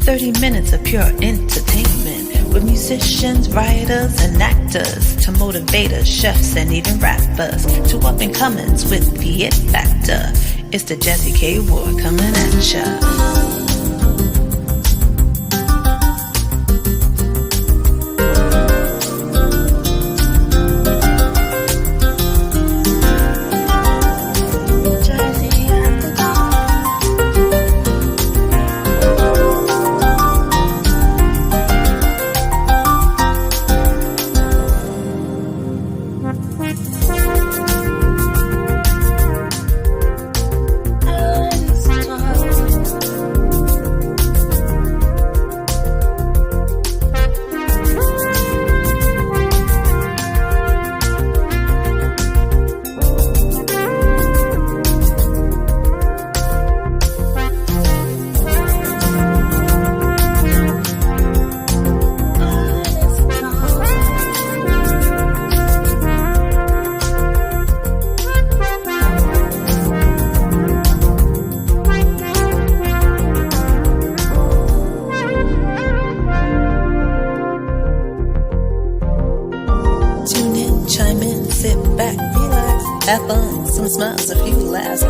30 minutes of pure entertainment with musicians, writers, and actors to motivators, chefs, and even rappers to up and comers with the it factor. It's the Jazzy K Ward coming at ya. Have fun, some smiles, a few laughs.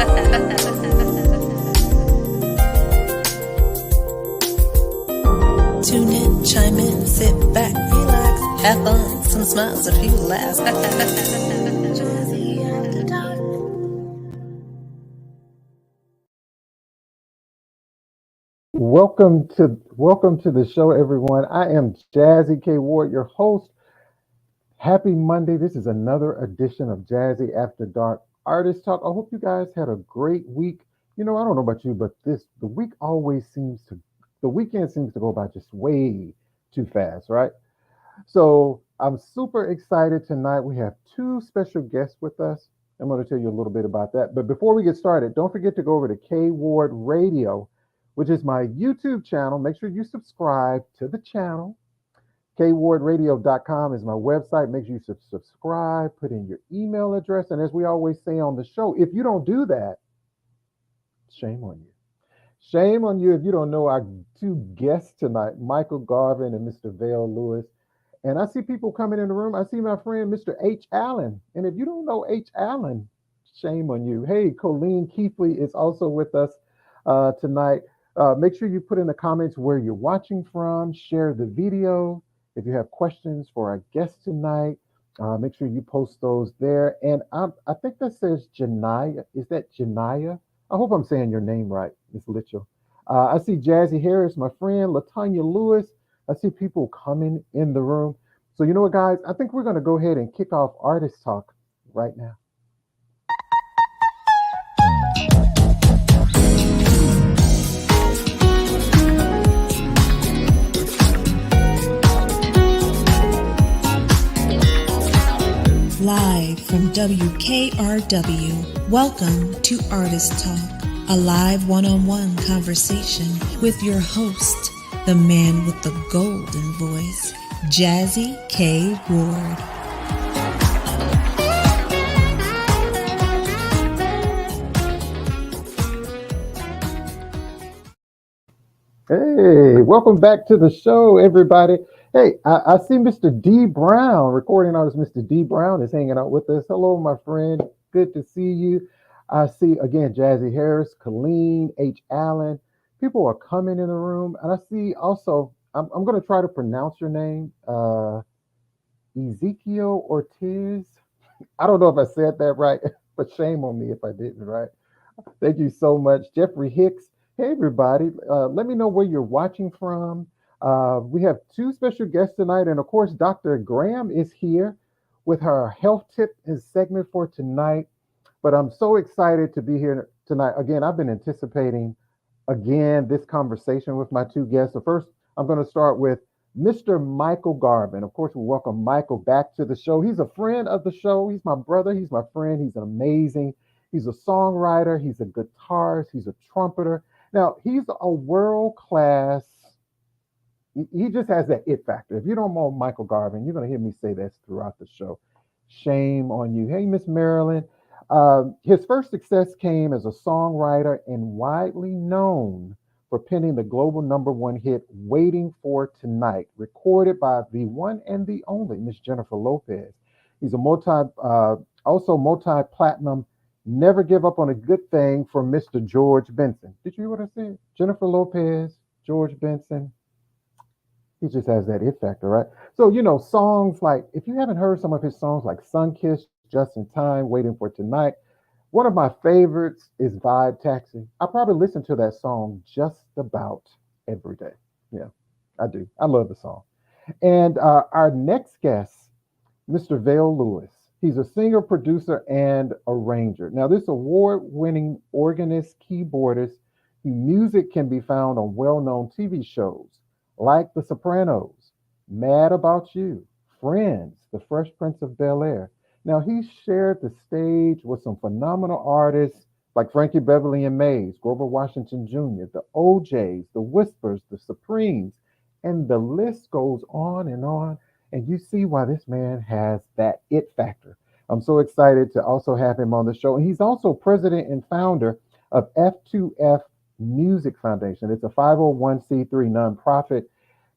Tune in, chime in, sit back, relax. Have fun, some smiles, a few laughs. Welcome to the show, everyone. I am Jazzy K Ward, your host. Happy Monday. This is another edition of Jazzy After Dark Artist Talk. I hope you guys had a great week. You know, I don't know about you, but the weekend seems to go by just way too fast, right? So I'm super excited tonight. We have two special guests with us. I'm going to tell you a little bit about that. But before we get started, don't forget to go over to K Ward Radio, which is my YouTube channel. Make sure you subscribe to the channel. KWardRadio.com is my website. Make sure you subscribe, put in your email address. And as we always say on the show, if you don't do that, shame on you. Shame on you if you don't know our two guests tonight, Michael Garvin and Mr. VEL Lewis. And I see people coming in the room. I see my friend, Mr. H. Allen. And if you don't know H. Allen, shame on you. Hey, Colleen Keithley is also with us tonight. Make sure you put in the comments where you're watching from, share the video. If you have questions for our guest tonight, make sure you post those there. And I think that says Janaya. Is that Janaya? I hope I'm saying your name right, Miss Litchell. I see Jazzy Harris, my friend, Latanya Lewis. I see people coming in the room. So you know what, guys? I think we're going to go ahead and kick off Artist Talk right now. Live from WKRW, welcome to Artist Talk, a live one-on-one conversation with your host, the man with the golden voice, Jazzy K Ward. Hey, welcome back to the show, everybody. Hey, I see Mr. D. Brown, recording artist Mr. D. Brown is hanging out with us. Hello, my friend. Good to see you. I see, again, Jazzy Harris, Colleen, H. Allen. People are coming in the room. And I see also, I'm going to try to pronounce your name, Ezekiel Ortiz. I don't know if I said that right, but shame on me if I didn't, right? Thank you so much. Jeffrey Hicks. Hey, everybody. Let me know where you're watching from. We have two special guests tonight. And of course, Dr. Graham is here with her health tip and segment for tonight. But I'm so excited to be here tonight. Again, I've been anticipating, this conversation with my two guests. So first, I'm going to start with Mr. Michael Garvin. Of course, we welcome Michael back to the show. He's a friend of the show. He's my brother. He's my friend. He's amazing. He's a songwriter. He's a guitarist. He's a trumpeter. Now, he's a world-class, he just has that it factor. If you don't know Michael Garvin, you're going to hear me say this throughout the show. Shame on you. Hey, Miss Marilyn. His first success came as a songwriter and widely known for penning the global #1 hit Waiting for Tonight, recorded by the one and the only Miss Jennifer Lopez. He's a also multi-platinum, Never Give Up on a Good Thing from Mr. George Benson. Did you hear what I said? Jennifer Lopez, George Benson. He just has that it factor, right? So, songs like, if you haven't heard some of his songs like Sun Kiss, Just in Time, Waiting for Tonight, one of my favorites is Vibe Taxi. I probably listen to that song just about every day. Yeah, I do. I love the song. And our next guest, Mr. VEL Lewis. He's a singer, producer, and arranger. Now, this award-winning organist, keyboardist, whose music can be found on well-known TV shows like The Sopranos, Mad About You, Friends, The Fresh Prince of Bel-Air. Now, he shared the stage with some phenomenal artists like Frankie Beverly and Mays, Grover Washington Jr., the OJs, the Whispers, the Supremes, and the list goes on and on. And you see why this man has that it factor. I'm so excited to also have him on the show. And he's also president and founder of F2F Music Foundation. It's a 501c3 nonprofit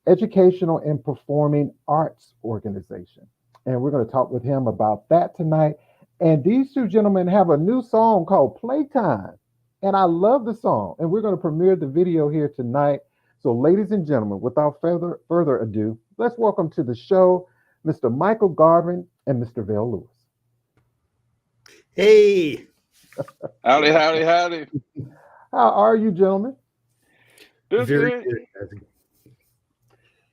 educational and performing arts organization. And we're going to talk with him about that tonight. And these two gentlemen have a new song called Playtime. And I love the song. And we're going to premiere the video here tonight. So, ladies and gentlemen, without further ado, let's welcome to the show Mr. Michael Garvin and Mr. VEL Lewis. Hey. Howdy, howdy, howdy. How are you, gentlemen? Very Good. good.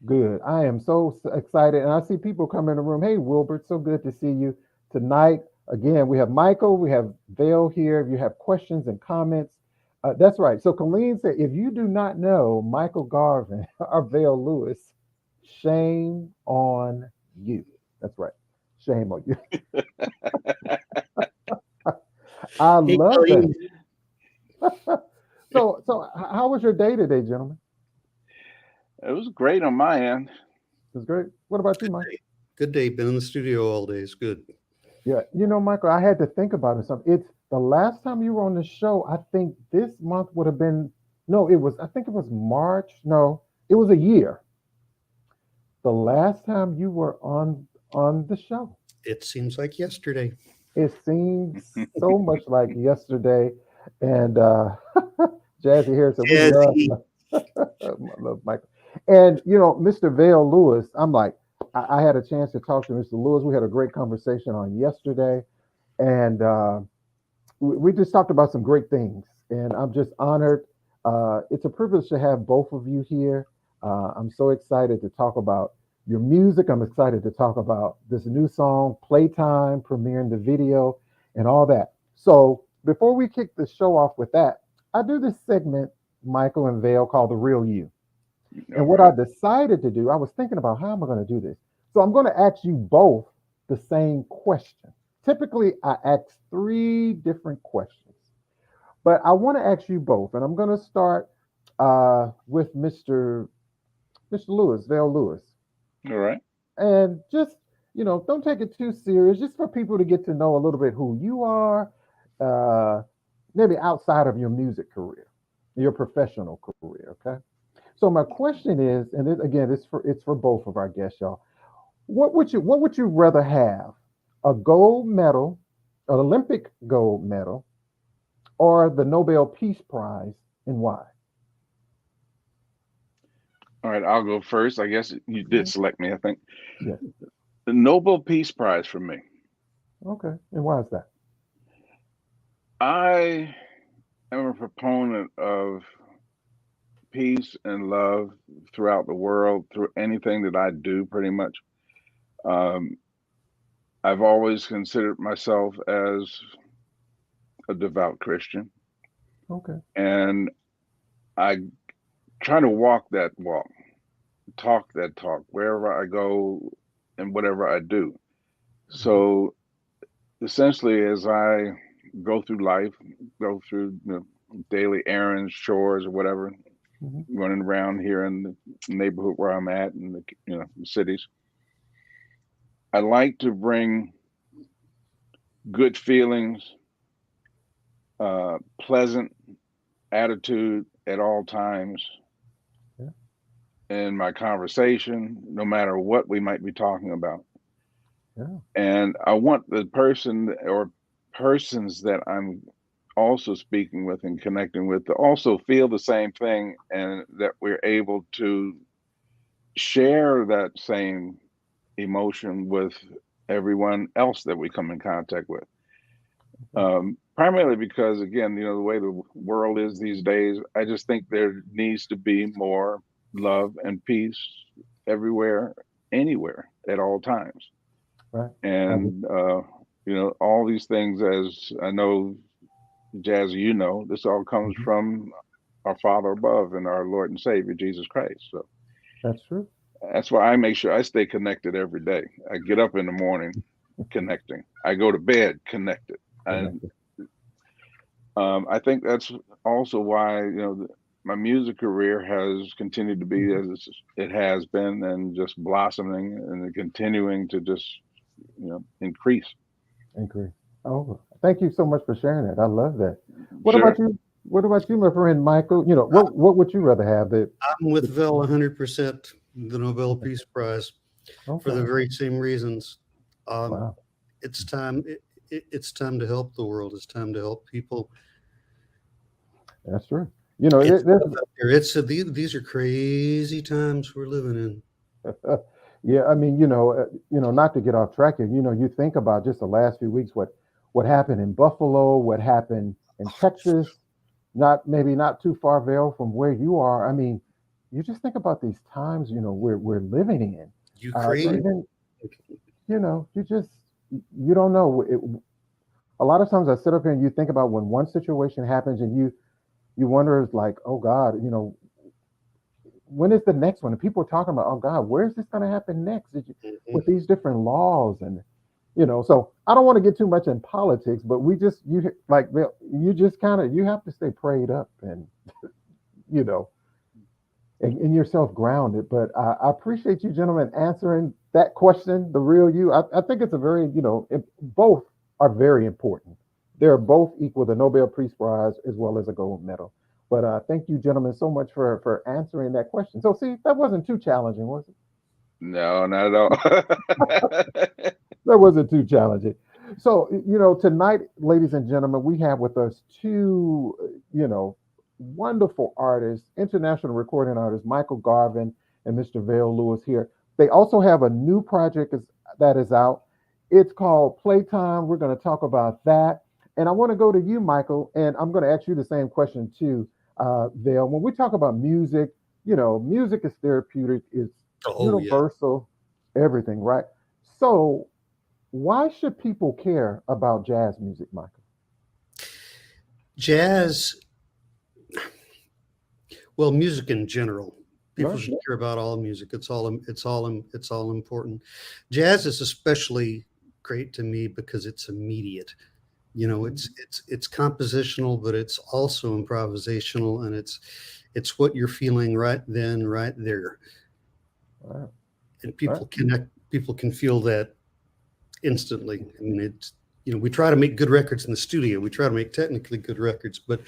Good. I am so excited. And I see people come in the room. Hey, Wilbert, so good to see you tonight. Again, we have Michael, we have VEL here. If you have questions and comments, that's right. So Colleen said, if you do not know Michael Garvin or VEL Lewis, shame on you. That's right. Shame on you. I love that. So how was your day today, gentlemen? It was great on my end. It was great. What about you, Mike? Good day. Been in the studio all day. It's good. Yeah, Michael, I had to think about it. It's the last time you were on the show. I think this month would have been I think it was March. No, it was a year. The last time you were on the show. It seems like yesterday. It seems so much like yesterday. And Jazzy here, so we love Michael. And Mr. VEL Lewis, I'm like, I had a chance to talk to Mr. Lewis. We had a great conversation on yesterday, and we just talked about some great things. And I'm just honored. It's a privilege to have both of you here. I'm so excited to talk about your music. I'm excited to talk about this new song, Playtime, premiering the video, and all that. So before we kick the show off with that, I do this segment, Michael and VEL, called The Real You. And what I decided to do, I was thinking about how am I going to do this? So I'm going to ask you both the same question. Typically, I ask 3 different questions, but I want to ask you both. And I'm going to start with Mr. Lewis, VEL Lewis. All right. And just, don't take it too serious, just for people to get to know a little bit who you are, maybe outside of your music career, your professional career, okay? So my question is, and it's for both of our guests, y'all. What would you rather have? A gold medal, an Olympic gold medal, or the Nobel Peace Prize, and why? All right, I'll go first. I guess you did select me, I think. Yes. The Nobel Peace Prize for me. Okay. And why is that? I am a proponent of peace and love throughout the world, through anything that I do, pretty much. I've always considered myself as a devout Christian. Okay. And I try to walk that walk, talk that talk, wherever I go and whatever I do. So essentially, as I go through life, go through daily errands, chores, or whatever, running around here in the neighborhood where I'm at, in the cities, I like to bring good feelings, pleasant attitude, at all times Yeah. in my conversation, no matter what we might be talking about. Yeah. And I want the person or persons that I'm also speaking with and connecting with to also feel the same thing, and that we're able to share that same emotion with everyone else that we come in contact with. Primarily because, again, the way the world is these days, I just think there needs to be more love and peace everywhere, anywhere, at all times. Right. And, all these things, as I know, JAZZIE, this all comes Mhm. from our Father above and our Lord and Savior, Jesus Christ. So That's true. that's why I make sure I stay connected every day. I get up in the morning connecting. I go to bed connected. And Connected. I think that's also why, my music career has continued to be Mhm. as it has been, and just blossoming and continuing to just, increase. Agree. Oh, thank you so much for sharing that. I love that. What about Sure. you? What about you, my friend Michael? What would you rather have? I'm with VEL 100%, the Nobel Okay. Peace Prize, for Okay. the very same reasons. Um, Wow. it's time. It's time to help the world. It's time to help people. That's true. It's tough out there. These are crazy times we're living in. Yeah, I mean, not to get off track here. You think about just the last few weeks, what happened in Buffalo, what happened in Texas, not too far veil from where you are. I mean, you just think about these times, we're living in. Ukraine. Even, you don't know. A lot of times I sit up here and you think about when one situation happens and you wonder, it's like, oh God, when is the next one? And people are talking about, oh God, where's this going to happen next? Mhm. With these different laws and so I don't want to get too much in politics, but you just kind of you have to stay prayed up and you know and yourself grounded. But I appreciate you gentlemen answering that question, the real you. I think it's a very both are very important. They're both equal the Nobel Peace Prize as well as a gold medal. But thank you, gentlemen, so much for answering that question. So, see, that wasn't too challenging, was it? No, not at all. That wasn't too challenging. So, tonight, ladies and gentlemen, we have with us two, wonderful artists, international recording artists, Michael Garvin and Mr. Vale Lewis here. They also have a new project that is out. It's called Playtime. We're going to talk about that. And I want to go to you, Michael, and I'm going to ask you the same question too, Vale. When we talk about music, music is therapeutic, it's Oh yeah, universal, everything, right? So, why should people care about jazz music, Michael? jazz. Well, music in general. People Right. should care about all music. It's all important. Jazz is especially great to me because it's immediate. It's compositional, but it's also improvisational, and it's what you're feeling right then, right there. Right. And Right. people can feel that instantly. I mean, we try to make good records in the studio. We try to make technically good records, but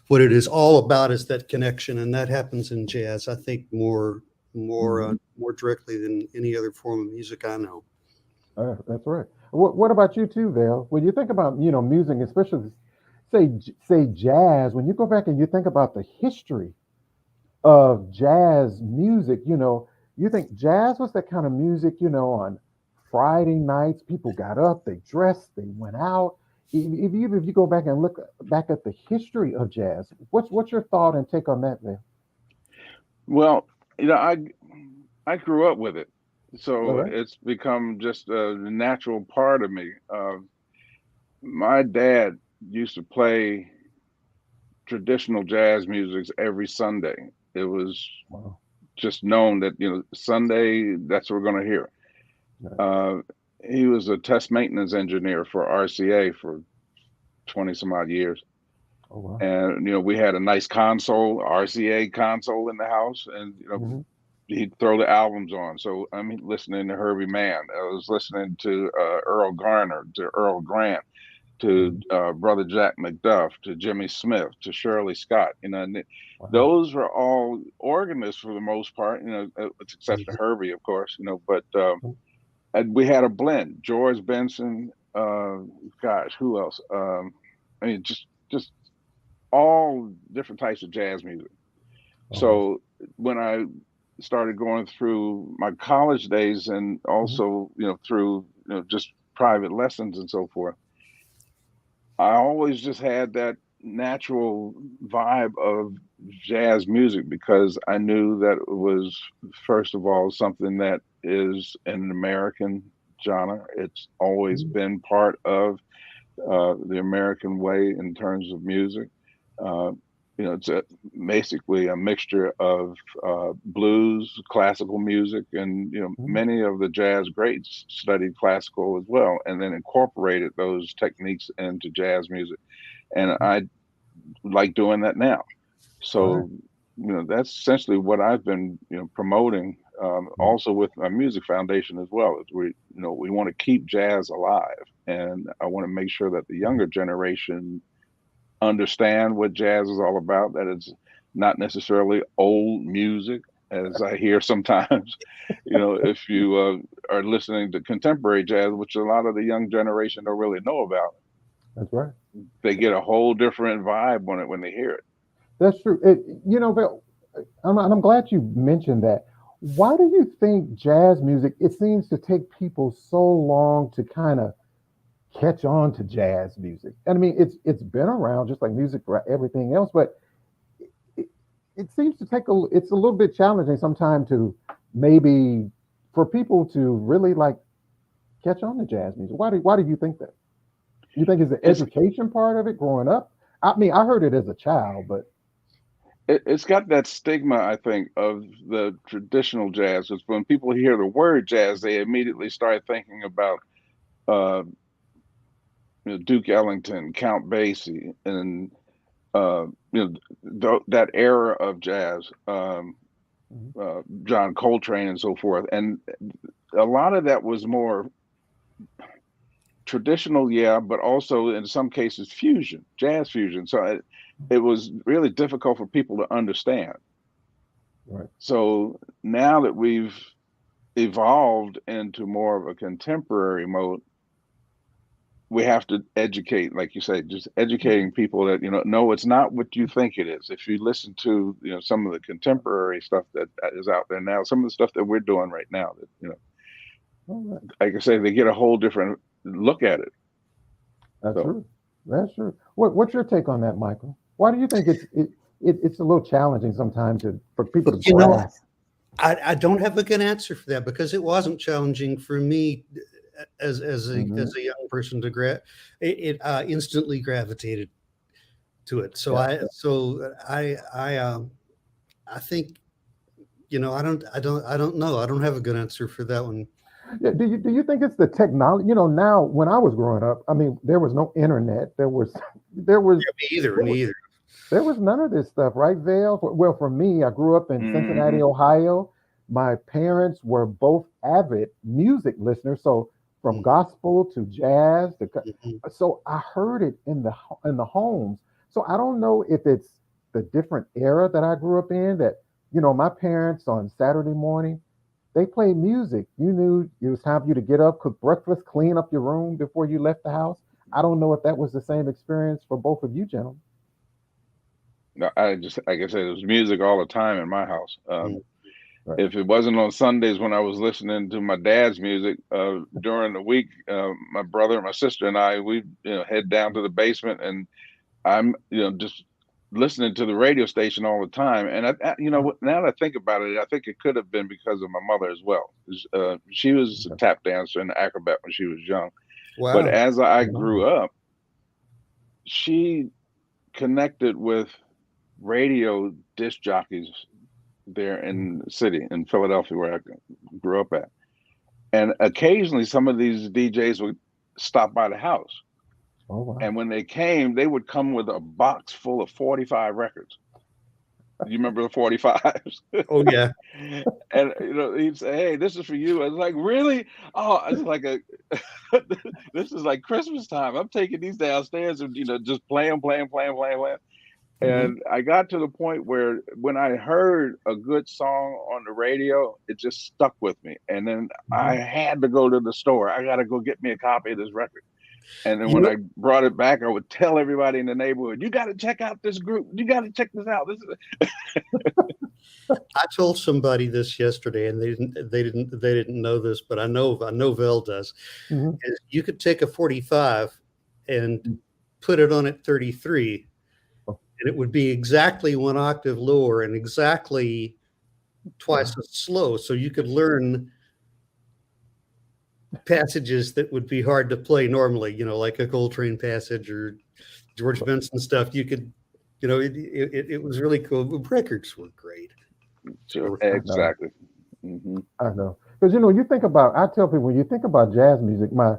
what it is all about is that connection, and that happens in jazz. I think more directly than any other form of music I know. That's right. What about you too, Vale? When you think about music, especially say jazz, when you go back and you think about the history of jazz music, you think jazz was that kind of music, on Friday nights, people got up, they dressed, they went out. If you go back and look back at the history of jazz, what's your thought and take on that, Vale? Well, I grew up with it, All so right. it's become just a natural part of me. My dad used to play traditional jazz music every Sunday. It was Wow. just known that Sunday, that's what we're going to hear. Right. He was a test maintenance engineer for RCA for 20 some odd years. Oh wow. And we had a nice console, RCA console in the house, and Hmm. he'd throw the albums on. So I'm listening to Herbie Mann. I was listening to Earl Garner, to Earl Grant, to Brother Jack McDuff, to Jimmy Smith, to Shirley Scott. And Wow. those were all organists for the most part. Except for Herbie, of course. But and we had a blend. George Benson. Gosh, who else? I mean, just all different types of jazz music. So when I started going through my college days and also, through, just private lessons and so forth, I always just had that natural vibe of jazz music because I knew that it was, first of all, something that is an American genre. It's always been part of the American way in terms of music. It's basically a mixture of blues, classical music, and many of the jazz greats studied classical as well, and then incorporated those techniques into jazz music. And I like doing that now. So, that's essentially what I've been promoting. Also with my music foundation as well. Is we want to keep jazz alive, and I want to make sure that the younger generation understand what jazz is all about, that it's not necessarily old music, as I hear sometimes. If you are listening to contemporary jazz, which a lot of the young generation don't really know about. That's right. They get a whole different vibe when they hear it. That's true. Bill, I'm glad you mentioned that. Why do you think jazz music, it seems to take people so long to kind of catch on to jazz music? And I mean, it's been around just like music for everything else, but it seems to it's a little bit challenging sometimes to maybe for people to really like catch on to jazz music. Why do you think that? You think it's the education part of it growing up? I mean, I heard it as a child, but it's got that stigma, I think, of the traditional jazz. Because when people hear the word jazz, they immediately start thinking about Duke Ellington, Count Basie, and that era of jazz, John Coltrane, and so forth. And a lot of that was more traditional, but also in some cases fusion, jazz fusion. So it was really difficult for people to understand. Right. So now that we've evolved into more of a contemporary mode, we have to educate, like you say, just educating people that, no, it's not what you think it is. If you listen to, some of the contemporary stuff that is out there now, some of the stuff that we're doing right now, that, like I say, they get a whole different look at it. That's true. That's true. What's your take on that, Michael? Why do you think it's a little challenging sometimes for people to grasp? I don't have a good answer for that because it wasn't challenging for me as a young person to it instantly gravitated to it. So I think, I don't know. I don't have a good answer for that one. Yeah, do you think it's the technology? Now when I was growing up, I mean, there was no internet. There was me either. There was none of this stuff, right, VEL? Well, for me, I grew up in Cincinnati, Ohio. My parents were both avid music listeners, so from gospel to jazz, so I heard it in the homes. So I don't know if it's the different era that I grew up in. That my parents on Saturday morning, they played music. You knew it was time for you to get up, cook breakfast, clean up your room before you left the house. I don't know if that was the same experience for both of you gentlemen. No, like I said, it was music all the time in my house. Right. If it wasn't on Sundays when I was listening to my dad's music, during the week, my brother and my sister and I, we head down to the basement, and I'm just listening to the radio station all the time. And now that I think about it, I think it could have been because of my mother as well. She was a tap dancer and acrobat when she was young. Wow. But as I grew up, she connected with radio disc jockeys there in the city in Philadelphia, where I grew up at. And occasionally some of these DJs would stop by the house. Oh, wow. And when they came, they would come with a box full of 45 records. You remember the 45s? Oh, yeah. And he'd say, "Hey, this is for you." I was like, "Really?" Oh, it's like this is like Christmas time. I'm taking these downstairs and just playing. Mhm. And I got to the point where when I heard a good song on the radio, it just stuck with me. And then I Mhm. had to go to the store. I got to go get me a copy of this record. And then You when know, I brought it back, I would tell everybody in the neighborhood, "You got to check out this group. You got to check this out." This is I told somebody this yesterday, and they didn't know this, but I know VEL does. Mhm. Is you could take a 45 and put it on at 33, Oh, and it would be exactly one octave lower and exactly twice wow. as slow. So you could learn passages that would be hard to play normally, like a Coltrane passage or George Benson stuff. You could, it was really cool. The records were great. sure, I know. exactly. Hmm. I know. Because you think about. I tell people when you think about jazz music, my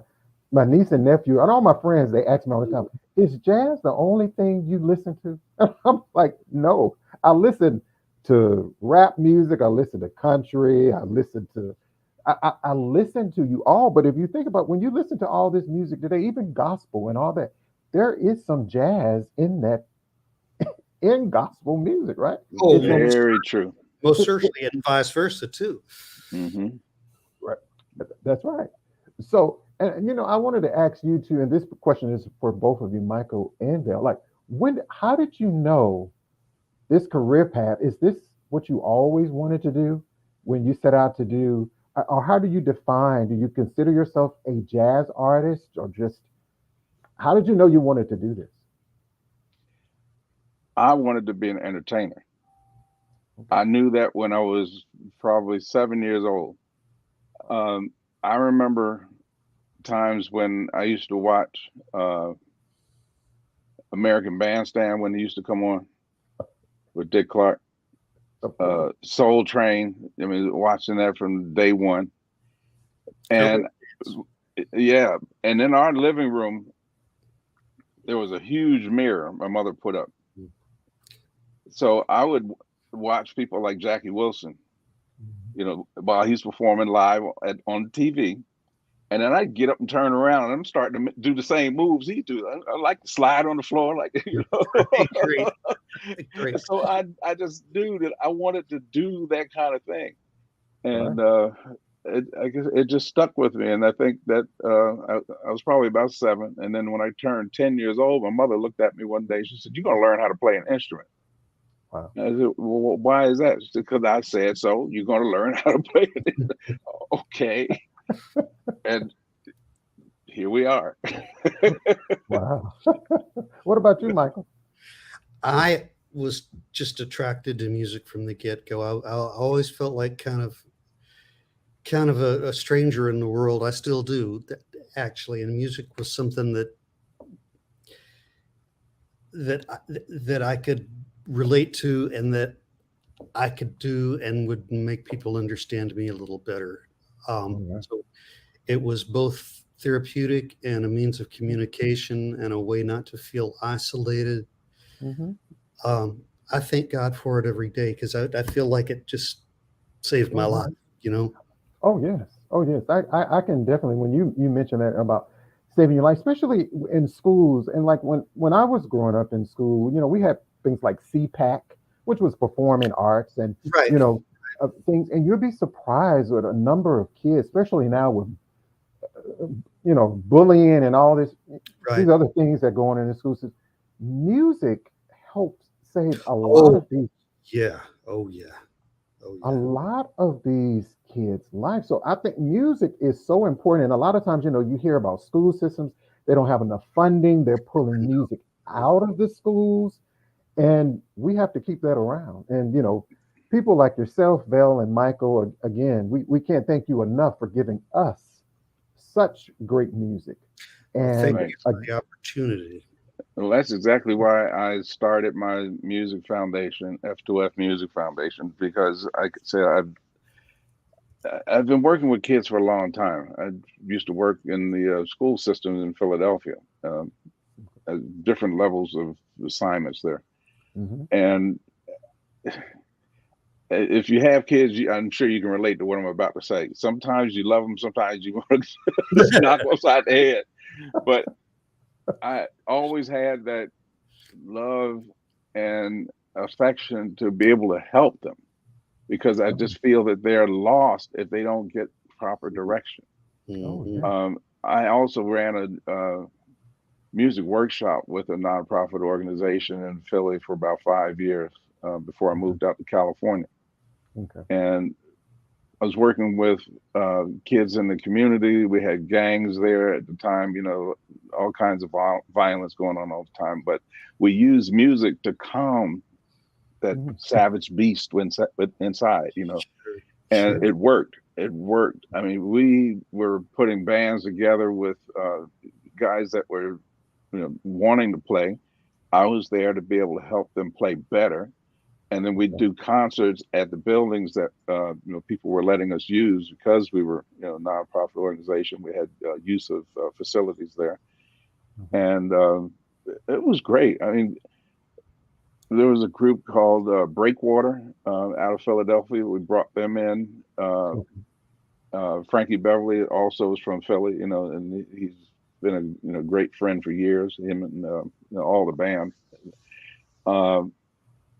niece and nephew and all my friends, they ask me all the time, "Is jazz the only thing you listen to?" I'm like, no. I listen to rap music. I listen to country. I listen to you all. But if you think about when you listen to all this music today, even gospel and all that, there is some jazz in gospel music, right? Oh, It's in Very true. most certainly, and vice versa too. Hmm. right. That's right. So, and I wanted to ask you too, and this question is for both of you, Michael and Dale. Like, how did you know this career path? Is this what you always wanted to do when you set out to do, or how do you define? Do you consider yourself a jazz artist, or just how did you know you wanted to do this? I wanted to be an entertainer. I knew that when I was probably 7 years old. Um, I remember times when I used to watch American Bandstand when it used to come on with Dick Clark, Of course. Soul Train. I mean, watching that from day one. Still, And yeah, and in our living room, there was a huge mirror my mother put up. So I would watch people like Jackie Wilson, while he's performing live on TV. And then I'd get up and turn around, and I'm starting to do the same moves he do. I like to slide on the floor, like great, great. So I just knew that I wanted to do that kind of thing, All right. and I guess it just stuck with me. And I think that I was probably about 7, and then when I turned 10 years old, my mother looked at me one day. She said, "You're going to learn how to play an instrument." Wow. I said, "Well, why is that?" She said, "Because I said so. You're going to learn how to play it." Okay, and here we are. Wow. What about you, Michael? I was just attracted to music from the get-go. I always felt like kind of a stranger in the world. I still do, actually. And music was something that I could relate to, and that I could do, and would make people understand me a little better. Yeah. So it was both therapeutic and a means of communication and a way not to feel isolated. Hmm. Um, I thank God for it every day, because I feel like it just saved my Oh, life, yeah. you know? Oh yes. Oh yes. I can definitely when you mention that about saving your life, especially in schools, and like when I was growing up in school, we had things like CPAC, which was performing arts, and Right, you know things, and you'll be surprised with a number of kids, especially now with bullying and all these right. other things that go on in the school system. Music helps save Oh, yeah. Oh, yeah. Oh, a yeah. lot of these kids' lives. So I think music is so important. And a lot of times, you hear about school systems, they don't have enough funding, they're pulling music out of the schools, and we have to keep that around. And people like yourself, Vel and Michael, again, we can't thank you enough for giving us such great music. Well, thank And Right. you for the opportunity. Well, that's exactly why I started my music foundation, F2F Music Foundation, because I could say I've been working with kids for a long time. I used to work in the school systems in Philadelphia, at different levels of assignments there, Mhm. and if you have kids, I'm sure you can relate to what I'm about to say. Sometimes you love them, sometimes you want to just knock them upside the head. But I always had that love and affection to be able to help them, because I just feel that they're lost if they don't get proper direction. Oh, yeah. I also ran a music workshop with a nonprofit organization in Philly for about 5 years before I moved out to California. Okay. And I was working with kids in the community. We had gangs there at the time, all kinds of violence going on all the time. But we used music to calm that savage beast inside, and Sure. it worked. It worked. I mean, we were putting bands together with guys that were, wanting to play. I was there to be able to help them play better. And then we'd do concerts at the buildings that people were letting us use, because we were a nonprofit organization. We had use of facilities there, and it was great. I mean, there was a group called Breakwater out of Philadelphia. We brought them in. Frankie Beverly also is from Philly, and he's been a great friend for years. Him and all the band.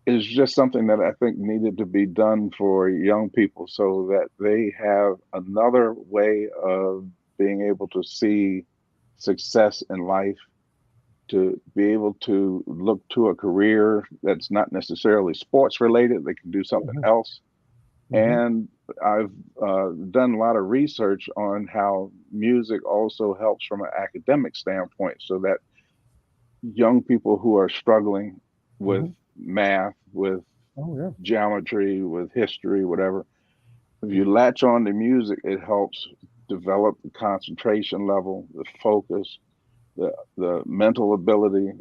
Is just something that I think needed to be done for young people, so that they have another way of being able to see success in life, to be able to look to a career that's not necessarily sports related. They can do something else. And I've done a lot of research on how music also helps from an academic standpoint, so that young people who are struggling with math, with geometry, with history, whatever, if you latch on to music, it helps develop the concentration level, the focus, the mental ability,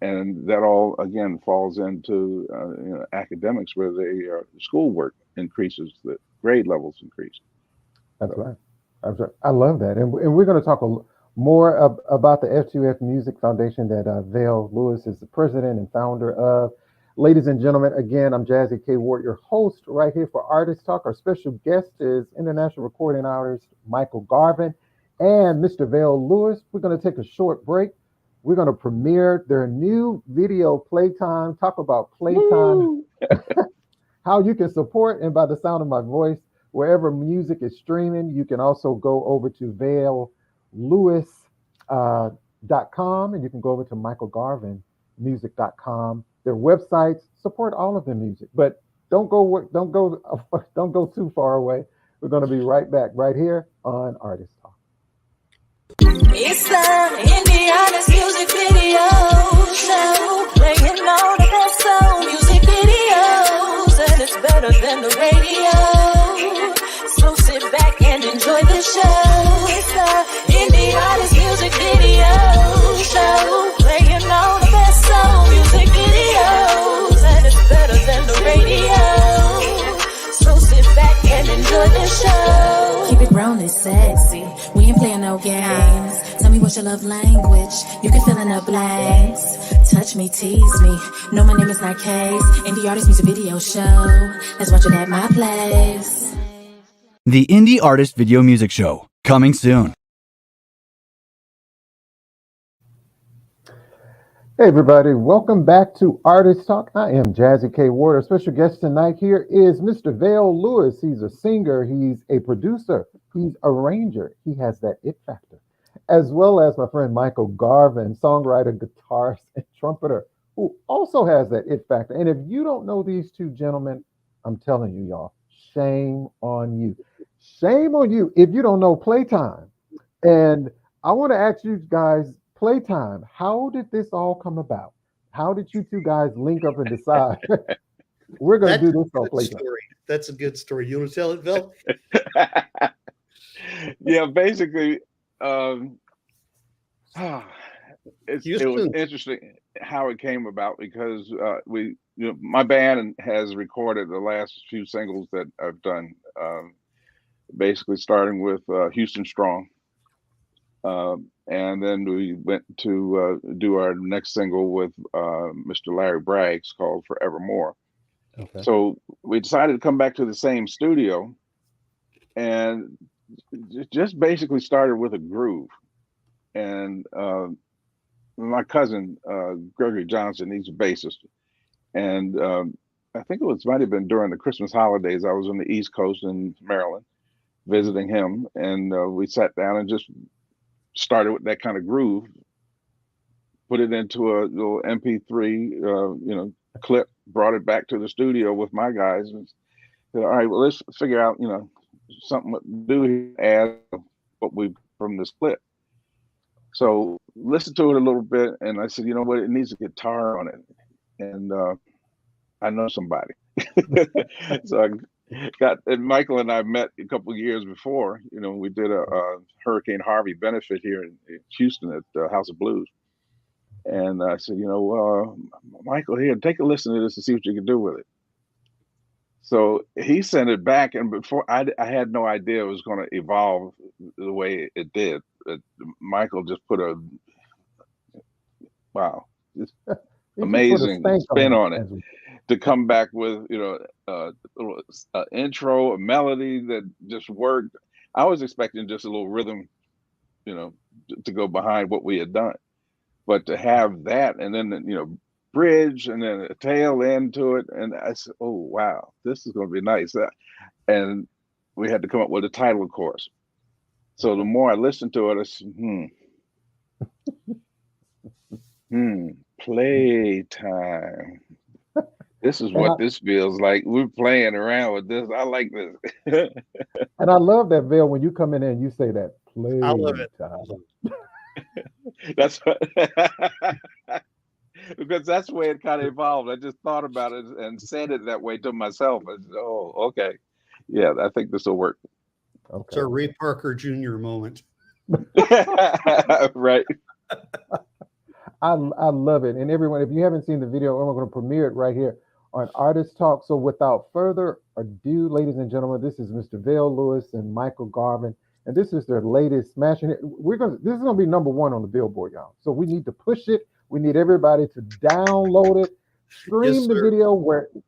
and that all again falls into academics, where schoolwork increases, the grade levels increase. That's right. That's right. I love that. And we're going to talk more about the F2F Music Foundation that VEL Lewis is the president and founder of. Ladies and gentlemen, again, I'm Jazzy K. Ward, your host right here for Artist Talk. Our special guest is international recording artist Michael Garvin and Mr. VEL Lewis. We're going to take a short break. We're going to premiere their new video, Playtime. Talk about Playtime, how you can support, and by the sound of my voice, wherever music is streaming, you can also go over to VELLewis.com, and you can go over to michaelgarvinmusic.com. Their websites support all of their music, but don't go too far away. We're going to be right back right here on Artist Talk. It's the Indiana's music video show, playing all the best soul music videos, and it's better than the radio. So sit back and enjoy the show. It's the Indiana's music video show, playing all the best soul music videos, and it's better than the radio. So sit back and enjoy the show. Keep it grown and sexy. We ain't playing no games. Tell me what's your love language. You can fill in the blanks. Touch me, tease me. No, my name is not Case. Indie Artist Music Video Show. Let's watch it at my place. The Indie Artist Video Music Show, coming soon. Hey everybody, welcome back to Artist Talk. I am Jazzy K. Ward. Our special guest tonight here is Mr. VEL Lewis. He's a singer, he's a producer, he's a arranger. He has that it factor. As well as my friend Michael Garvin, songwriter, guitarist, and trumpeter, who also has that it factor. And if you don't know these two gentlemen, I'm telling you, y'all, shame on you. Shame on you if you don't know Playtime. And I want to ask you guys, Playtime, how did this all come about? How did you two guys link up and decide we're going to do this on Playtime? That's a good story. You want to tell it, VEL? Yeah, basically, it was interesting how it came about, because my band has recorded the last few singles that I've done, basically starting with Houston Strong. And then we went to do our next single with Mr. Larry Braggs called Forevermore. Okay. So we decided to come back to the same studio and just basically started with a groove. And my cousin, Gregory Johnson, he's a bassist. And I think might have been during the Christmas holidays. I was on the East Coast in Maryland visiting him. And we sat down and just started with that kind of groove, put it into a little MP3, clip, brought it back to the studio with my guys, and said, all right, well, let's figure out, something to do here, add what we from this clip. So listened to it a little bit, and I said, you know what, it needs a guitar on it, and I know somebody. So and Michael and I met a couple of years before. We did a Hurricane Harvey benefit here in Houston at House of Blues. And I said, Michael, here, take a listen to this and see what you can do with it. So he sent it back, and before I had no idea it was going to evolve the way it did. Michael just put a amazing spin on it to come back with a little intro, a melody that just worked. I was expecting just a little rhythm, to go behind what we had done. But to have that, and then bridge, and then a tail end to it, and I said, "Oh wow, this is going to be nice." And we had to come up with a title, of course. So the more I listened to it, I said, playtime. This is what this feels like. We're playing around with this. I like this. And I love that, VEL, when you come in there and you say that playtime. I love it. That's what, because that's the way it kind of evolved. I just thought about it and said it that way to myself. I said, oh, okay. Yeah, I think this will work. Okay. It's a Ray Parker Jr. moment. Right. I love it. And everyone, if you haven't seen the video, I'm going to premiere it right here on Artist Talk. So without further ado, ladies and gentlemen, this is Mr. VEL Lewis and Michael Garvin. And this is their latest smashing it. This is going to be #1 on the Billboard, y'all. So we need to push it. We need everybody to download it, stream the video,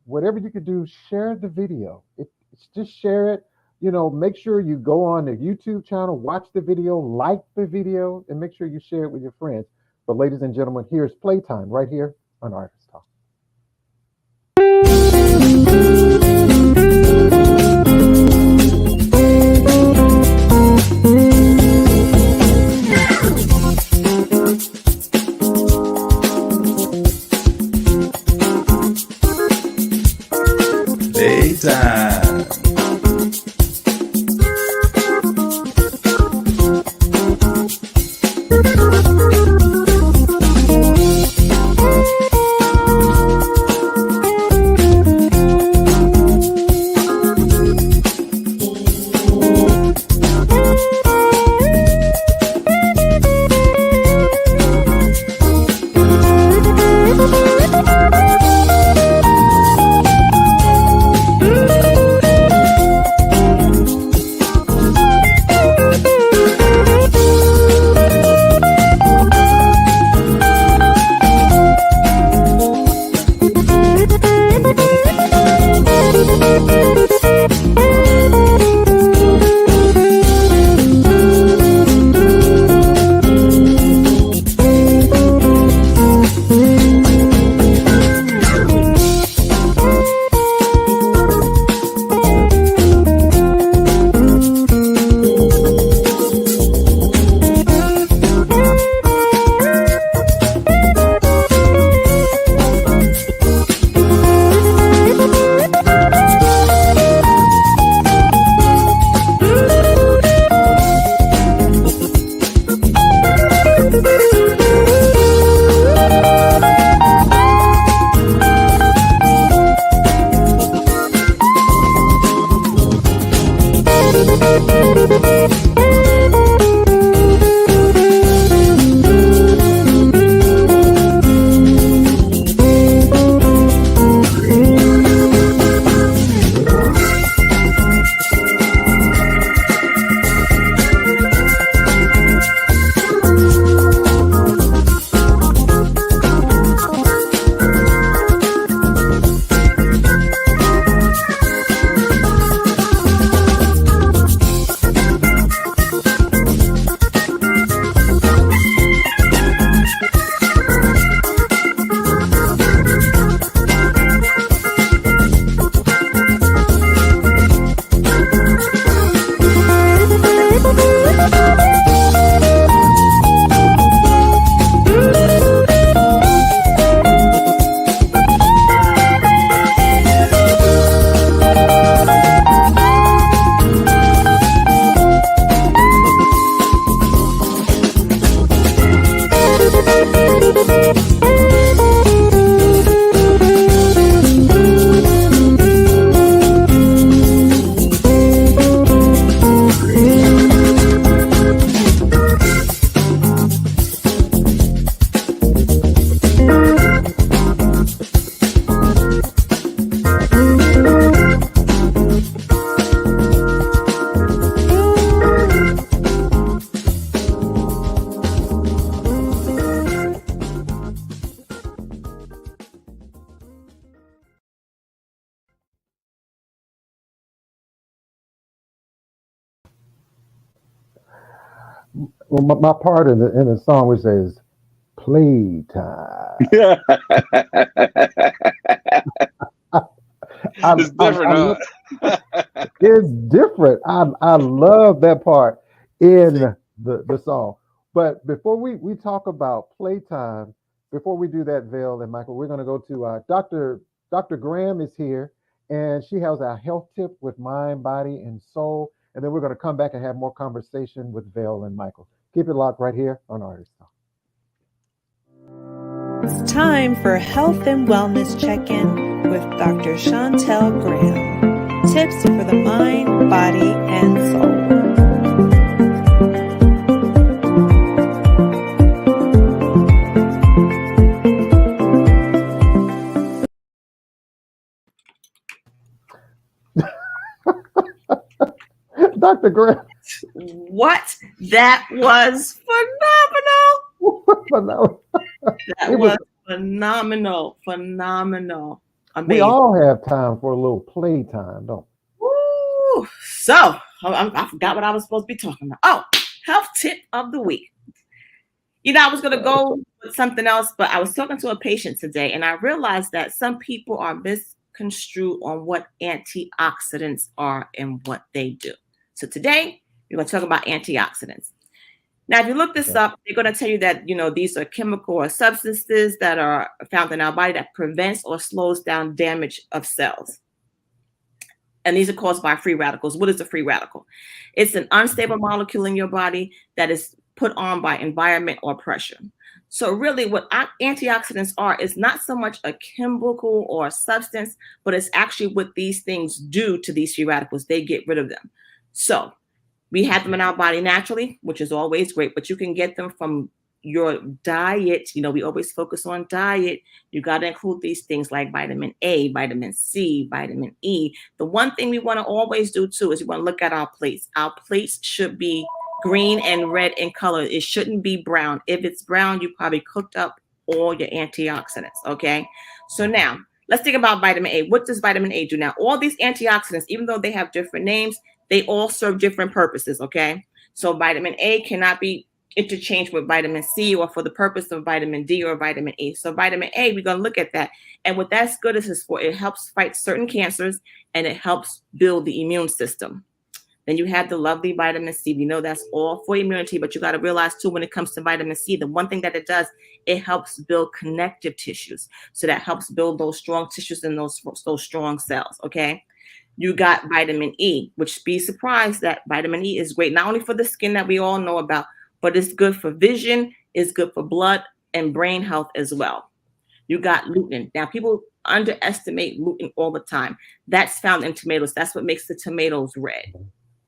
whatever you could do, share the video. It's just share it. Make sure you go on the YouTube channel, watch the video, like the video, and make sure you share it with your friends. But ladies and gentlemen, here's Playtime right here on Artist Talk. Playtime. Well, my part in the song which says playtime. It's different, huh? It's different. I love that part in the song. But before we talk about playtime, before we do that, Vale and Michael, we're going to go to Dr. Graham is here, and she has a health tip with mind, body, and soul. And then we're going to come back and have more conversation with Vale and Michael. Keep it locked right here on Artist Talk. It's time for Health and Wellness Check-In with Dr. Chantel Graham. Tips for the mind, body, and soul. Dr. Graham. What? That was phenomenal. That was phenomenal. Phenomenal. Amazing. We all have time for a little playtime, don't we? Woo. So, I forgot what I was supposed to be talking about. Oh, health tip of the week. You know, I was going to go with something else, but I was talking to a patient today, and I realized that some people are misconstrued on what antioxidants are and what they do. So today, we're going to talk about antioxidants. Now, if you look this up, they're going to tell you that, you know, these are chemical or substances that are found in our body that prevents or slows down damage of cells. And these are caused by free radicals. What is a free radical? It's an unstable molecule in your body that is put on by environment or pressure. So really what antioxidants are is not so much a chemical or a substance, but it's actually what these things do to these free radicals. They get rid of them. So we have them in our body naturally, which is always great, but you can get them from your diet. You know, we always focus on diet. You got to include these things like vitamin A, vitamin C, vitamin E. The one thing we want to always do too is we want to look at our plates. Our plates should be green and red in color. It shouldn't be brown. If it's brown, you probably cooked up all your antioxidants. Okay. So now let's think about vitamin A. What does vitamin A do? Now, all these antioxidants, even though they have different names, they all serve different purposes. Okay. So vitamin A cannot be interchanged with vitamin C or for the purpose of vitamin D or vitamin E. So vitamin A, we're going to look at that. And what that's good is for, it helps fight certain cancers and it helps build the immune system. Then you have the lovely vitamin C. We know that's all for immunity, but you got to realize too, when it comes to vitamin C, the one thing that it does, it helps build connective tissues. So that helps build those strong tissues and those strong cells. Okay. You got vitamin E, which be surprised that vitamin E is great, not only for the skin that we all know about, but it's good for vision, it's good for blood and brain health as well. You got lutein. Now, people underestimate lutein all the time. That's found in tomatoes. That's what makes the tomatoes red.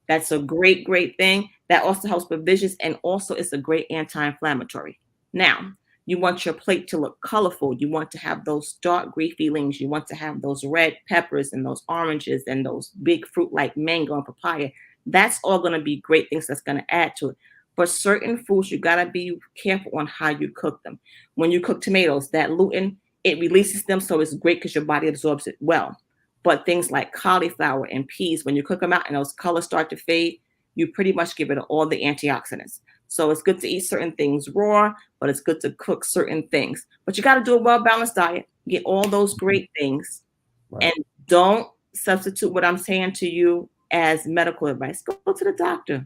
That's a great, great thing. That also helps with vision, and also it's a great anti-inflammatory. Now, you want your plate to look colorful. You want to have those dark green feelings. You want to have those red peppers and those oranges and those big fruit like mango and papaya. That's all going to be great things that's going to add to it. But certain foods, you got to be careful on how you cook them. When you cook tomatoes, that lutein, it releases them. So it's great because your body absorbs it well. But things like cauliflower and peas, when you cook them out and those colors start to fade, you pretty much give it all the antioxidants. So it's good to eat certain things raw, but it's good to cook certain things. But you got to do a well-balanced diet, get all those great things, right, and don't substitute what I'm saying to you as medical advice. Go to the doctor.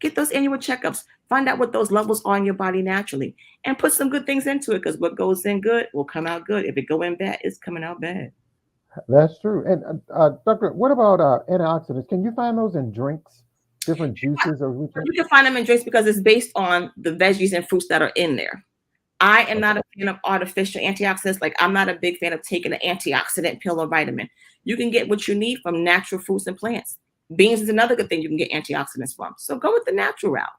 Get those annual checkups. Find out what those levels are in your body naturally, and put some good things into it, because what goes in good will come out good. If it go in bad, it's coming out bad. That's true. And Doctor, what about antioxidants? Can you find those in drinks, different juices, or You can find them in drinks because it's based on the veggies and fruits that are in there. I am not a fan of artificial antioxidants. Like, I'm not a big fan of taking an antioxidant pill or vitamin. You can get what you need from natural fruits and plants. Beans is another good thing you can get antioxidants from. So go with the natural route.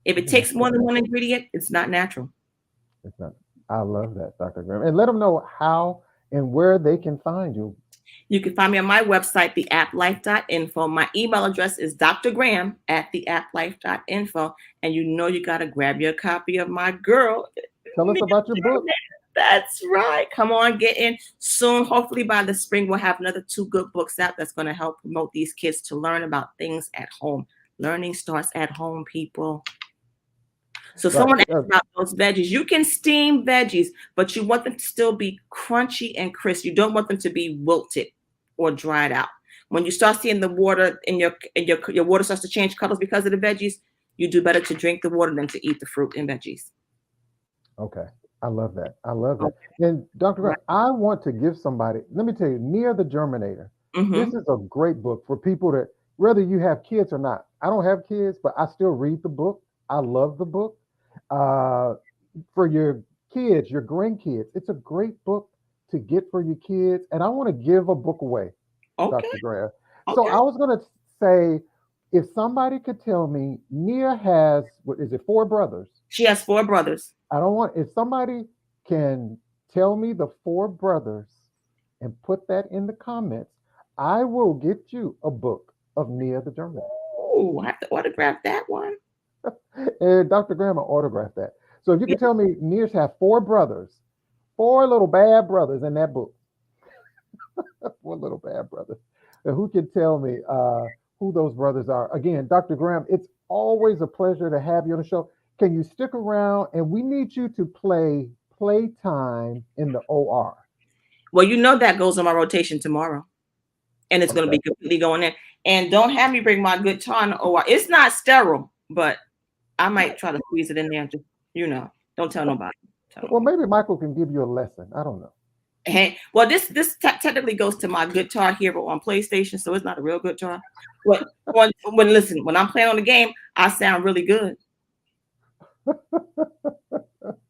If it takes more than one ingredient, it's not natural. It's not. I love that, Dr. Graham. And let them know how and where they can find you. You can find me on my website, theapplife.info. My email address is drgraham@theapplife.info. And you know you got to grab your copy of my girl. Tell us about your book. That's right. Come on, get in soon. Hopefully by the spring, we'll have another 2 good books out that's going to help promote these kids to learn about things at home. Learning starts at home, people. So someone asked about those veggies. You can steam veggies, but you want them to still be crunchy and crisp. You don't want them to be wilted or dried out. When you start seeing the water in your water starts to change colors because of the veggies, you do better to drink the water than to eat the fruit and veggies. Okay. I love that. I love that. And Dr. Graham, I want to give somebody, let me tell you, Near the Germinator. This is a great book for people that, whether you have kids or not. I don't have kids, but I still read the book. I love the book. For your kids, your grandkids, it's a great book to get for your kids. And I want to give a book away, Dr. Graham. So I was going to say, if somebody could tell me, Nia has, what is it, 4 brothers? She has 4 brothers. I don't want, if somebody can tell me the 4 brothers and put that in the comments, I will get you a book of Nia the Germinator. Oh, I have to autograph that one. And Dr. Graham will autograph that. So if you can tell me Nia's have 4 brothers, 4 little bad brothers in that book. 4 little bad brothers. And who can tell me who those brothers are? Again, Dr. Graham, it's always a pleasure to have you on the show. Can you stick around? And we need you to play Playtime in the OR. Well, you know that goes on my rotation tomorrow. And it's going to be completely going in. And don't have me bring my guitar in the OR. It's not sterile, but I might try to squeeze it in there. Just, don't tell nobody. Well, maybe Michael can give you a lesson. I don't know. Hey, well, this technically goes to my Guitar Hero on PlayStation, so it's not a real guitar. But when I'm playing on the game, I sound really good.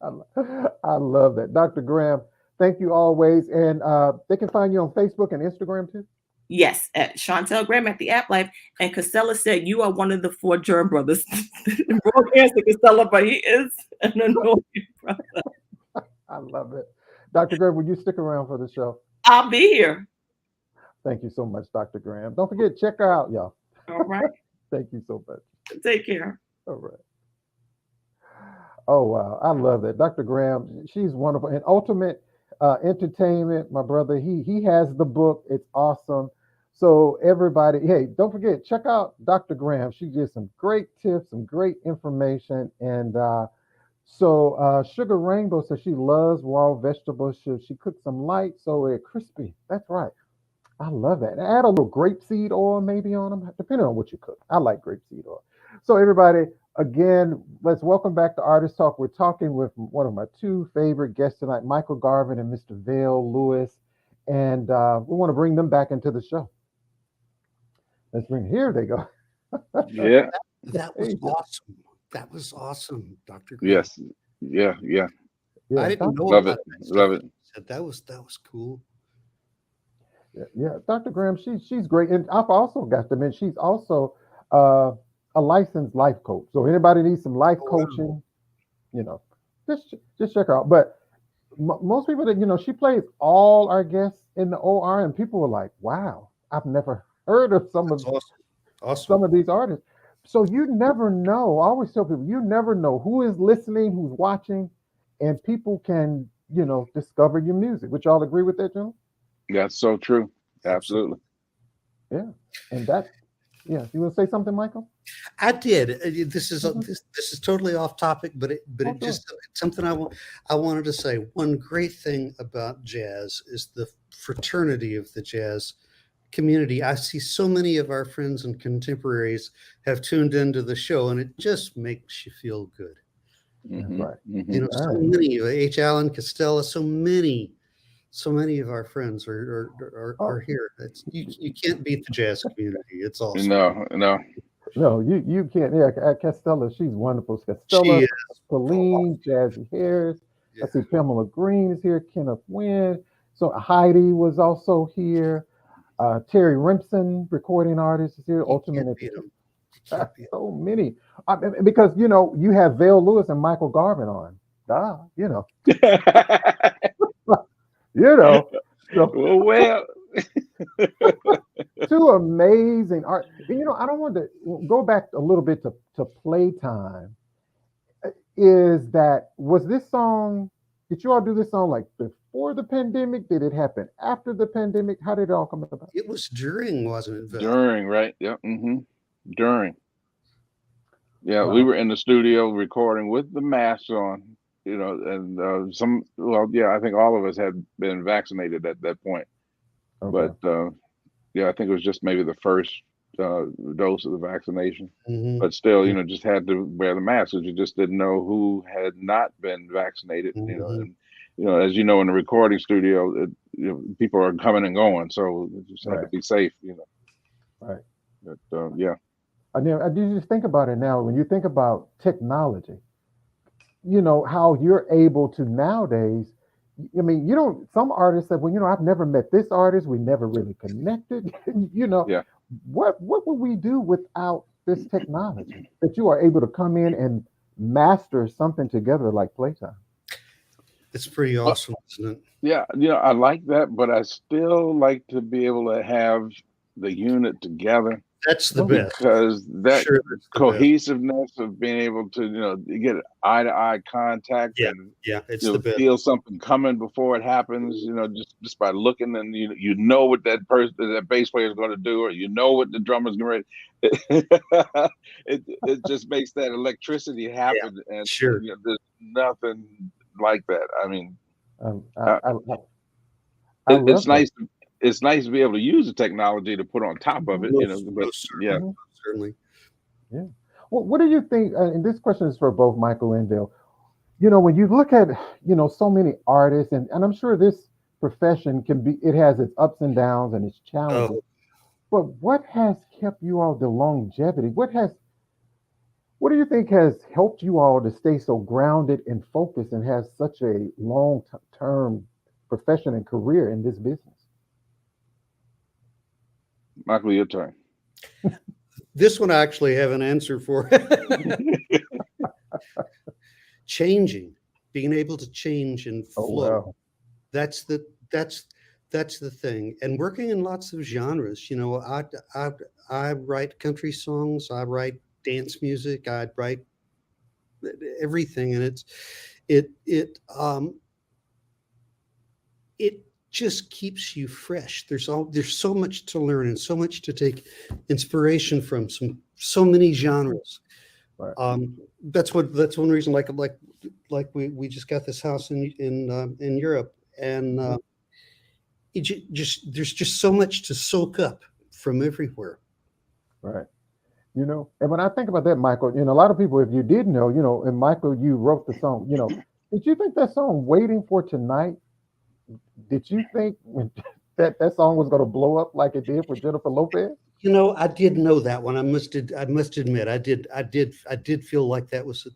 I love that. Dr. Graham, thank you always. And they can find you on Facebook and Instagram too? Yes, at Chantel Graham at the App Life. And Casella said, you are one of the 4 germ brothers. Wrong answer, Casella, but he is an annoying brother. I love it. Dr. Graham, will you stick around for the show? I'll be here. Thank you so much, Dr. Graham. Don't forget, check her out, y'all. All right. Thank you so much. Take care. All right. Oh, wow. I love that. Dr. Graham, she's wonderful. And Ultimate Entertainment, my brother, he has the book. It's awesome. So everybody, hey, don't forget, check out Dr. Graham. She gives some great tips, some great information. And Sugar Rainbow says she loves raw vegetables. She cooks them light so they're crispy. That's right. I love that. And add a little grapeseed oil maybe on them, depending on what you cook. I like grapeseed oil. So everybody, again, let's welcome back to Artist Talk. We're talking with one of my 2 favorite guests tonight, Michael Garvin and Mr. VEL Lewis. And we want to bring them back into the show. Let's bring, here they go. Yeah. That was awesome. That was awesome, Dr. Graham. Yes. Yeah. I didn't know Love about it. that. Love it. That was cool. Yeah, Dr. Graham, she's great. And I've also got to mention, she's also a licensed life coach. So anybody needs some life coaching, just check her out. But most people that, she plays all our guests in the OR, and people are like, wow, I've never heard of some of these artists. So you never know. I always tell people, you never know who is listening, who's watching, and people can, discover your music. Would y'all agree with that, gentlemen? That's so true. Absolutely. Yeah. And that, you want to say something, Michael? I did. This is totally off topic, but it just something I wanted to say. One great thing about jazz is the fraternity of the jazz community. I see so many of our friends and contemporaries have tuned into the show, and it just makes you feel good. That's Mhm, right. mhm. You know, All so right. many, H. Allen Costello, so many of our friends are here. You can't beat the jazz community. It's awesome. No, no. No, you can't. Yeah, Castella, she's wonderful. She Castella, is. Pauline, Jazzy Harris. Yeah. I see Pamela Green is here. Kenneth Wynn. So Heidi was also here. Terry Rimpson, recording artist, is here. You Ultimate can't beat them. You can't beat So many. Because you have VEL Lewis and Michael Garvin on. You know. You know. So Well, two amazing art. And, I don't want to go back a little bit to playtime. Was this song, did you all do this song like before the pandemic? Did it happen after the pandemic? How did it all come about? it was during, wasn't it, Val? during, right? Yeah. During. Yeah, we Wow. were in the studio recording with the masks on, and I think all of us had been vaccinated at that point. Okay. But yeah, I think it was just maybe the first dose of the vaccination. Mhm. But still, just had to wear the mask because you just didn't know who had not been vaccinated. Mhm. And as you know, in the recording studio, people are coming and going, so you just had to Right. be safe. Right. But yeah. I do just think about it now. When you think about technology, how you're able to nowadays. I mean, some artists said, well, I've never met this artist. We never really connected. Yeah. What would we do without this technology that you are able to come in and master something together like playtime? It's pretty awesome, isn't it? Yeah, I like that, but I still like to be able to have the unit together That's the best. because that Sure, that's the best. cohesiveness of being able to, get eye-to-eye contact Yeah, and yeah, it's the best. feel something coming before it happens, just by looking, and what that bass player is going to do, or what the drummer's going to. It just makes that electricity happen, and sure. there's nothing like that. I mean, I love it's that. nice. It's nice to be able to use the technology to put on top of it, Most But yeah, certainly. Yeah. Well, what do you think? And this question is for both Michael and Dale. When you look at, so many artists, and I'm sure this profession it has its ups and downs and its challenges. Oh, But what has kept you all the longevity? What do you think has helped you all to stay so grounded and focused and has such a long-term profession and career in this business? Michael, your turn. this one I actually have an answer for. Changing, being able to change and flow. Oh, wow. That's the thing. And working in lots of genres. I write country songs. I write dance music. I write everything, and it just keeps you fresh. There's so much to learn and so much to take inspiration from. So many genres. Right. That's one reason. Like we just got this house in Europe, and there's just so much to soak up from everywhere. Right. And when I think about that, Michael, a lot of people, if you did know, and Michael, you wrote the song, did you think that song "Waiting for Tonight"? Did you think when that song was going to blow up like it did for Jennifer Lopez? I did know that one. I must admit, I did feel like that was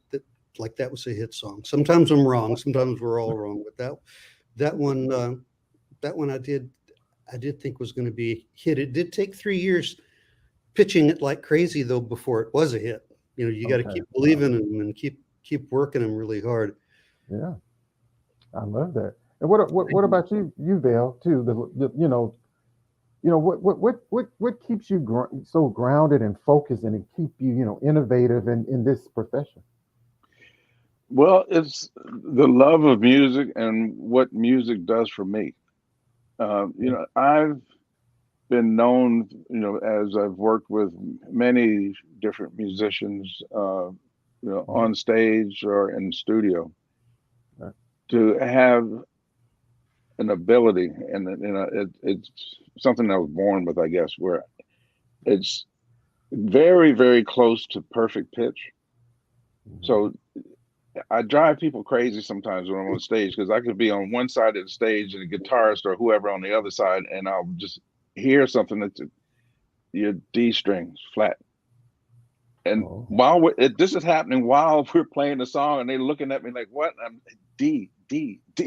a hit song. Sometimes I'm wrong. Sometimes we're all wrong. But that one I did think was going to be a hit. It did take 3 years pitching it like crazy though before it was a hit. You got to keep believing them and keep working them really hard. Yeah, I love that. And what about you, Vale, too? What keeps you so grounded and focused and keep you, innovative in this profession? Well, it's the love of music and what music does for me. I've been known, as I've worked with many different musicians, on stage or in studio, Right. to have an ability, and it's something I was born with, I guess, where it's very, very close to perfect pitch. So I drive people crazy sometimes when I'm on stage, because I could be on one side of the stage and the guitarist or whoever on the other side, and I'll just hear something that's your D strings flat. And while this is happening while we're playing the song, and they're looking at me like, "What?" I'm D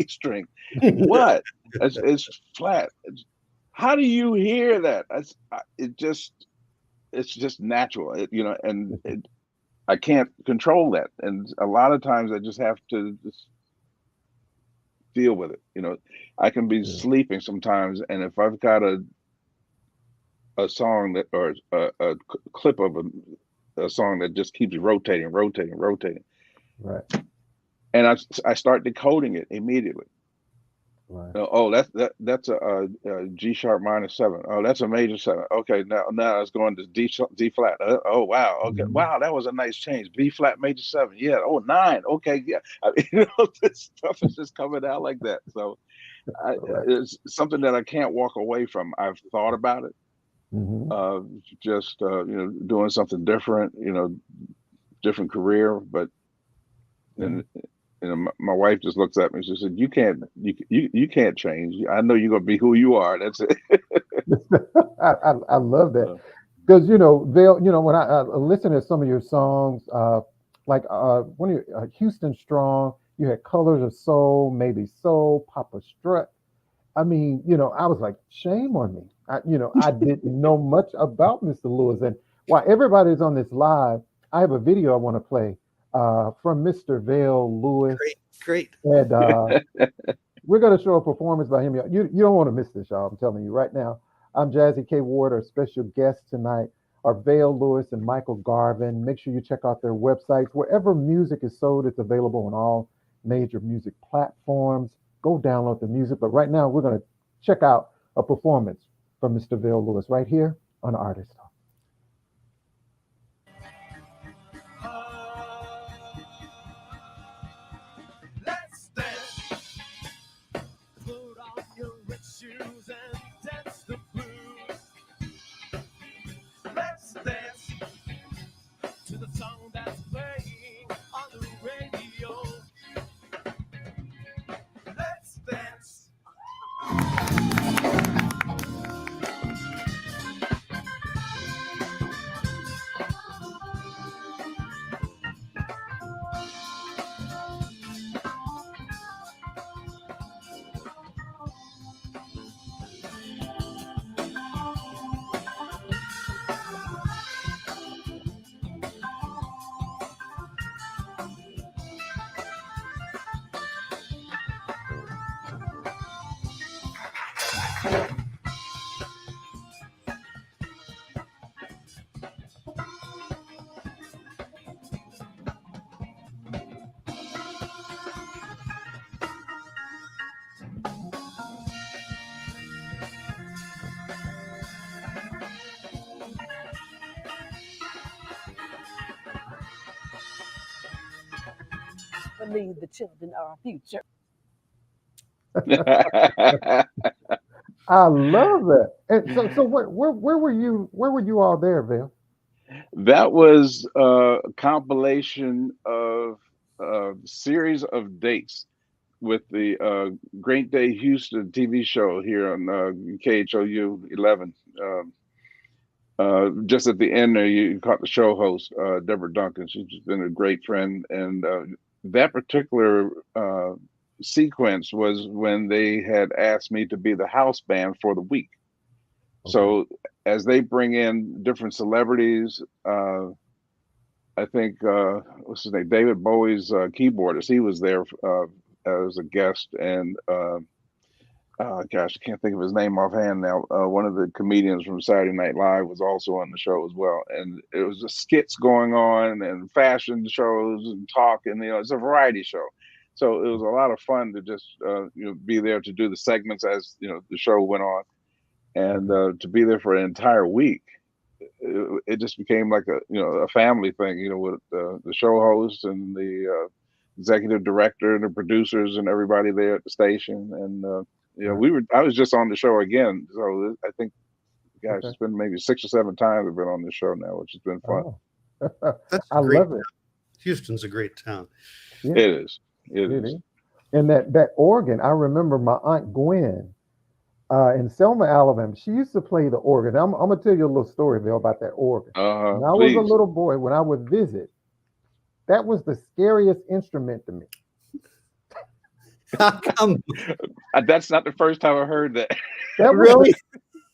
string. What? It's flat. How do you hear that? It's just natural, and I can't control that. And a lot of times I just have to just deal with it. I can be sleeping sometimes, and if I've got a song that, or a clip of a song that just keeps rotating, right, and I start decoding it immediately. right. Oh, that's a G sharp -7. Oh, that's a major 7. Okay, now it's going to D flat. Oh wow, okay, wow, that was a nice change. B flat major 7. Yeah. Oh, 9. Okay, yeah. This stuff is just coming out like that. So it's something that I can't walk away from. I've thought about it. Just doing something different, different career, but then my wife just looks at me and she said, you can't change. I know you're gonna be who you are. That's it. I love that, because VEL, when I listen to some of your songs, like one of your Houston Strong, you had Colors of Soul, Maybe Soul, Papa Strut. I mean, I was like, shame on me. I didn't know much about Mr. Lewis. And while everybody's on this live, I have a video I want to play from Mr. VEL Lewis. Great. And we're going to show a performance by him. You don't want to miss this, y'all. I'm telling you right now. I'm Jazzy K. Ward. Our special guests tonight are VEL Lewis and Michael Garvin. Make sure you check out their websites. Wherever music is sold, it's available on all major music platforms. Go download the music. But right now, we're going to check out a performance from Mr. VEL Lewis right here on Artist Talk. Let's dance. Put on your red shoes and dance the blues. Let's dance to the song that's playing on the radio. Let's dance. Believe the children are our future. I love that. And so where were you? Where were you all there, VEL? That was a compilation of a series of dates with the Great Day Houston TV show here on KHOU 11. Just at the end there, you caught the show host, Deborah Duncan. She's been a great friend. And that particular sequence was when they had asked me to be the house band for the week. Okay. So as they bring in different celebrities, I think, what's his name? David Bowie's keyboardist, he was there as a guest. And gosh, I can't think of his name offhand now. One of the comedians from Saturday Night Live was also on the show as well. And it was just skits going on and fashion shows and talking, it's a variety show. So it was a lot of fun to just, be there to do the segments as, the show went on. And to be there for an entire week, it just became like a family thing, with the show host and the executive director and the producers and everybody there at the station. And, Yeah, I was just on the show again, so I think, gosh, Okay. it's been maybe 6 or 7 times I've been on the show now, which has been fun. Oh. That's I a great love it. Houston's a great town. Yeah, It is. It it is. is. And that organ, I remember my Aunt Gwen in Selma, Alabama. She used to play the organ. I'm gonna tell you a little story, Bill, about that organ. When I was a Please. little boy, when I would visit, that was the scariest instrument to me. How come? That's not the first time I heard that. That was Really?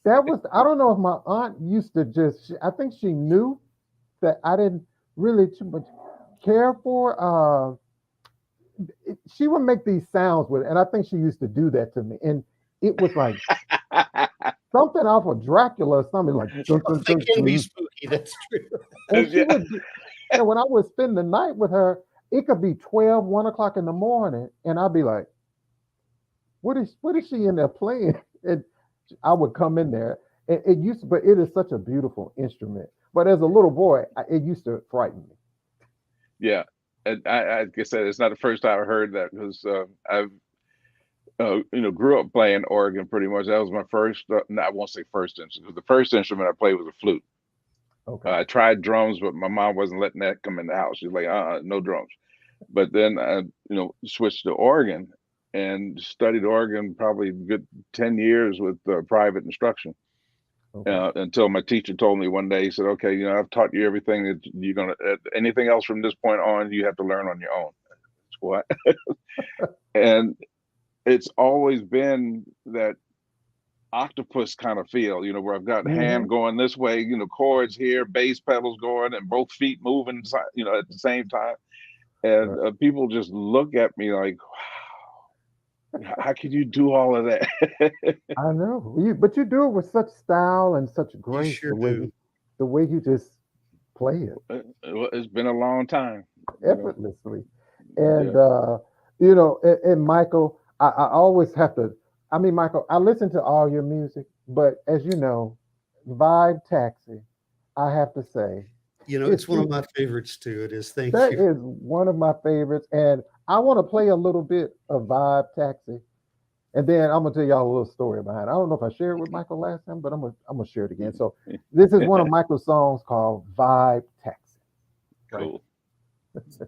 that was, I don't know if my aunt used to just, I think she knew that I didn't really too much care for. She would make these sounds with it, and I think she used to do that to me. And it was like something off of Dracula or something like. Dun, dun, They dun, can be dun. spooky. That's true. And she Yeah. would, and when I would spend the night with her, it could be 12, 1 o'clock in the morning, and I'd be like, what is she in there playing? And I would come in there. It used to, but it is such a beautiful instrument. But as a little boy, it used to frighten me. Yeah. And like I said, it's not the first time I heard that, because I've grew up playing organ pretty much. That was my first. No, I won't say first instrument. The first instrument I played was a flute. Okay. I tried drums, but my mom wasn't letting that come in the house. She's like, no drums. But then I, switched to organ and studied organ probably a good 10 years with private instruction. Okay. Until my teacher told me one day, he said, okay, I've taught you everything that you're going to, anything else from this point on, you have to learn on your own. What? And it's always been that octopus kind of feel, where I've got hand going this way, chords here, bass pedals going, and both feet moving, at the same time. And people just look at me like, wow, how can you do all of that? I know, but you do it with such style and such grace. sure the way you just play it It's been a long time. effortlessly. And and Michael, I always have to. I mean, Michael, I listen to all your music, but as you know, Vibe Taxi, I have to say, it's one of my favorites too. It is. Thank that you. is one of my favorites, and I want to play a little bit of Vibe Taxi, and then I'm gonna tell y'all a little story behind it. I don't know if I shared it with Michael last time, but I'm gonna share it again. So this is one of Michael's songs called Vibe Taxi. Cool. Yeah.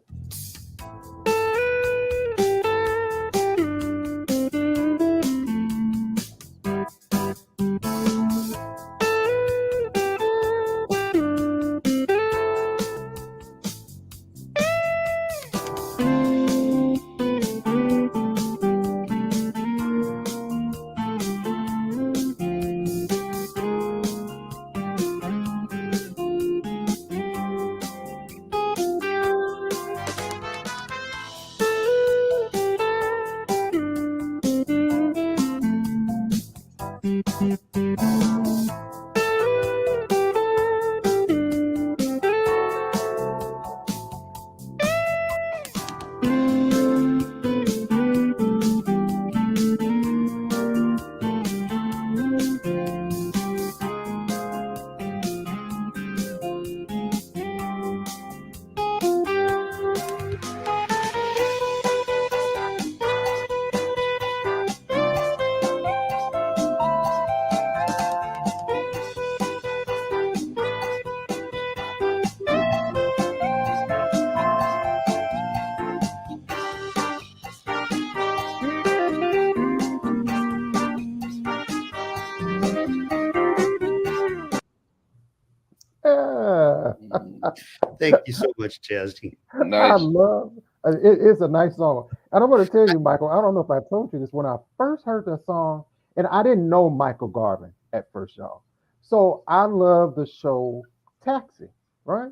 Thank you so much, Jazzy. I Nice. love it's a nice song. And I'm going to tell you, Michael, I don't know if I told you this, when I first heard that song, and I didn't know Michael Garvin at first, y'all. So I love the show Taxi, right?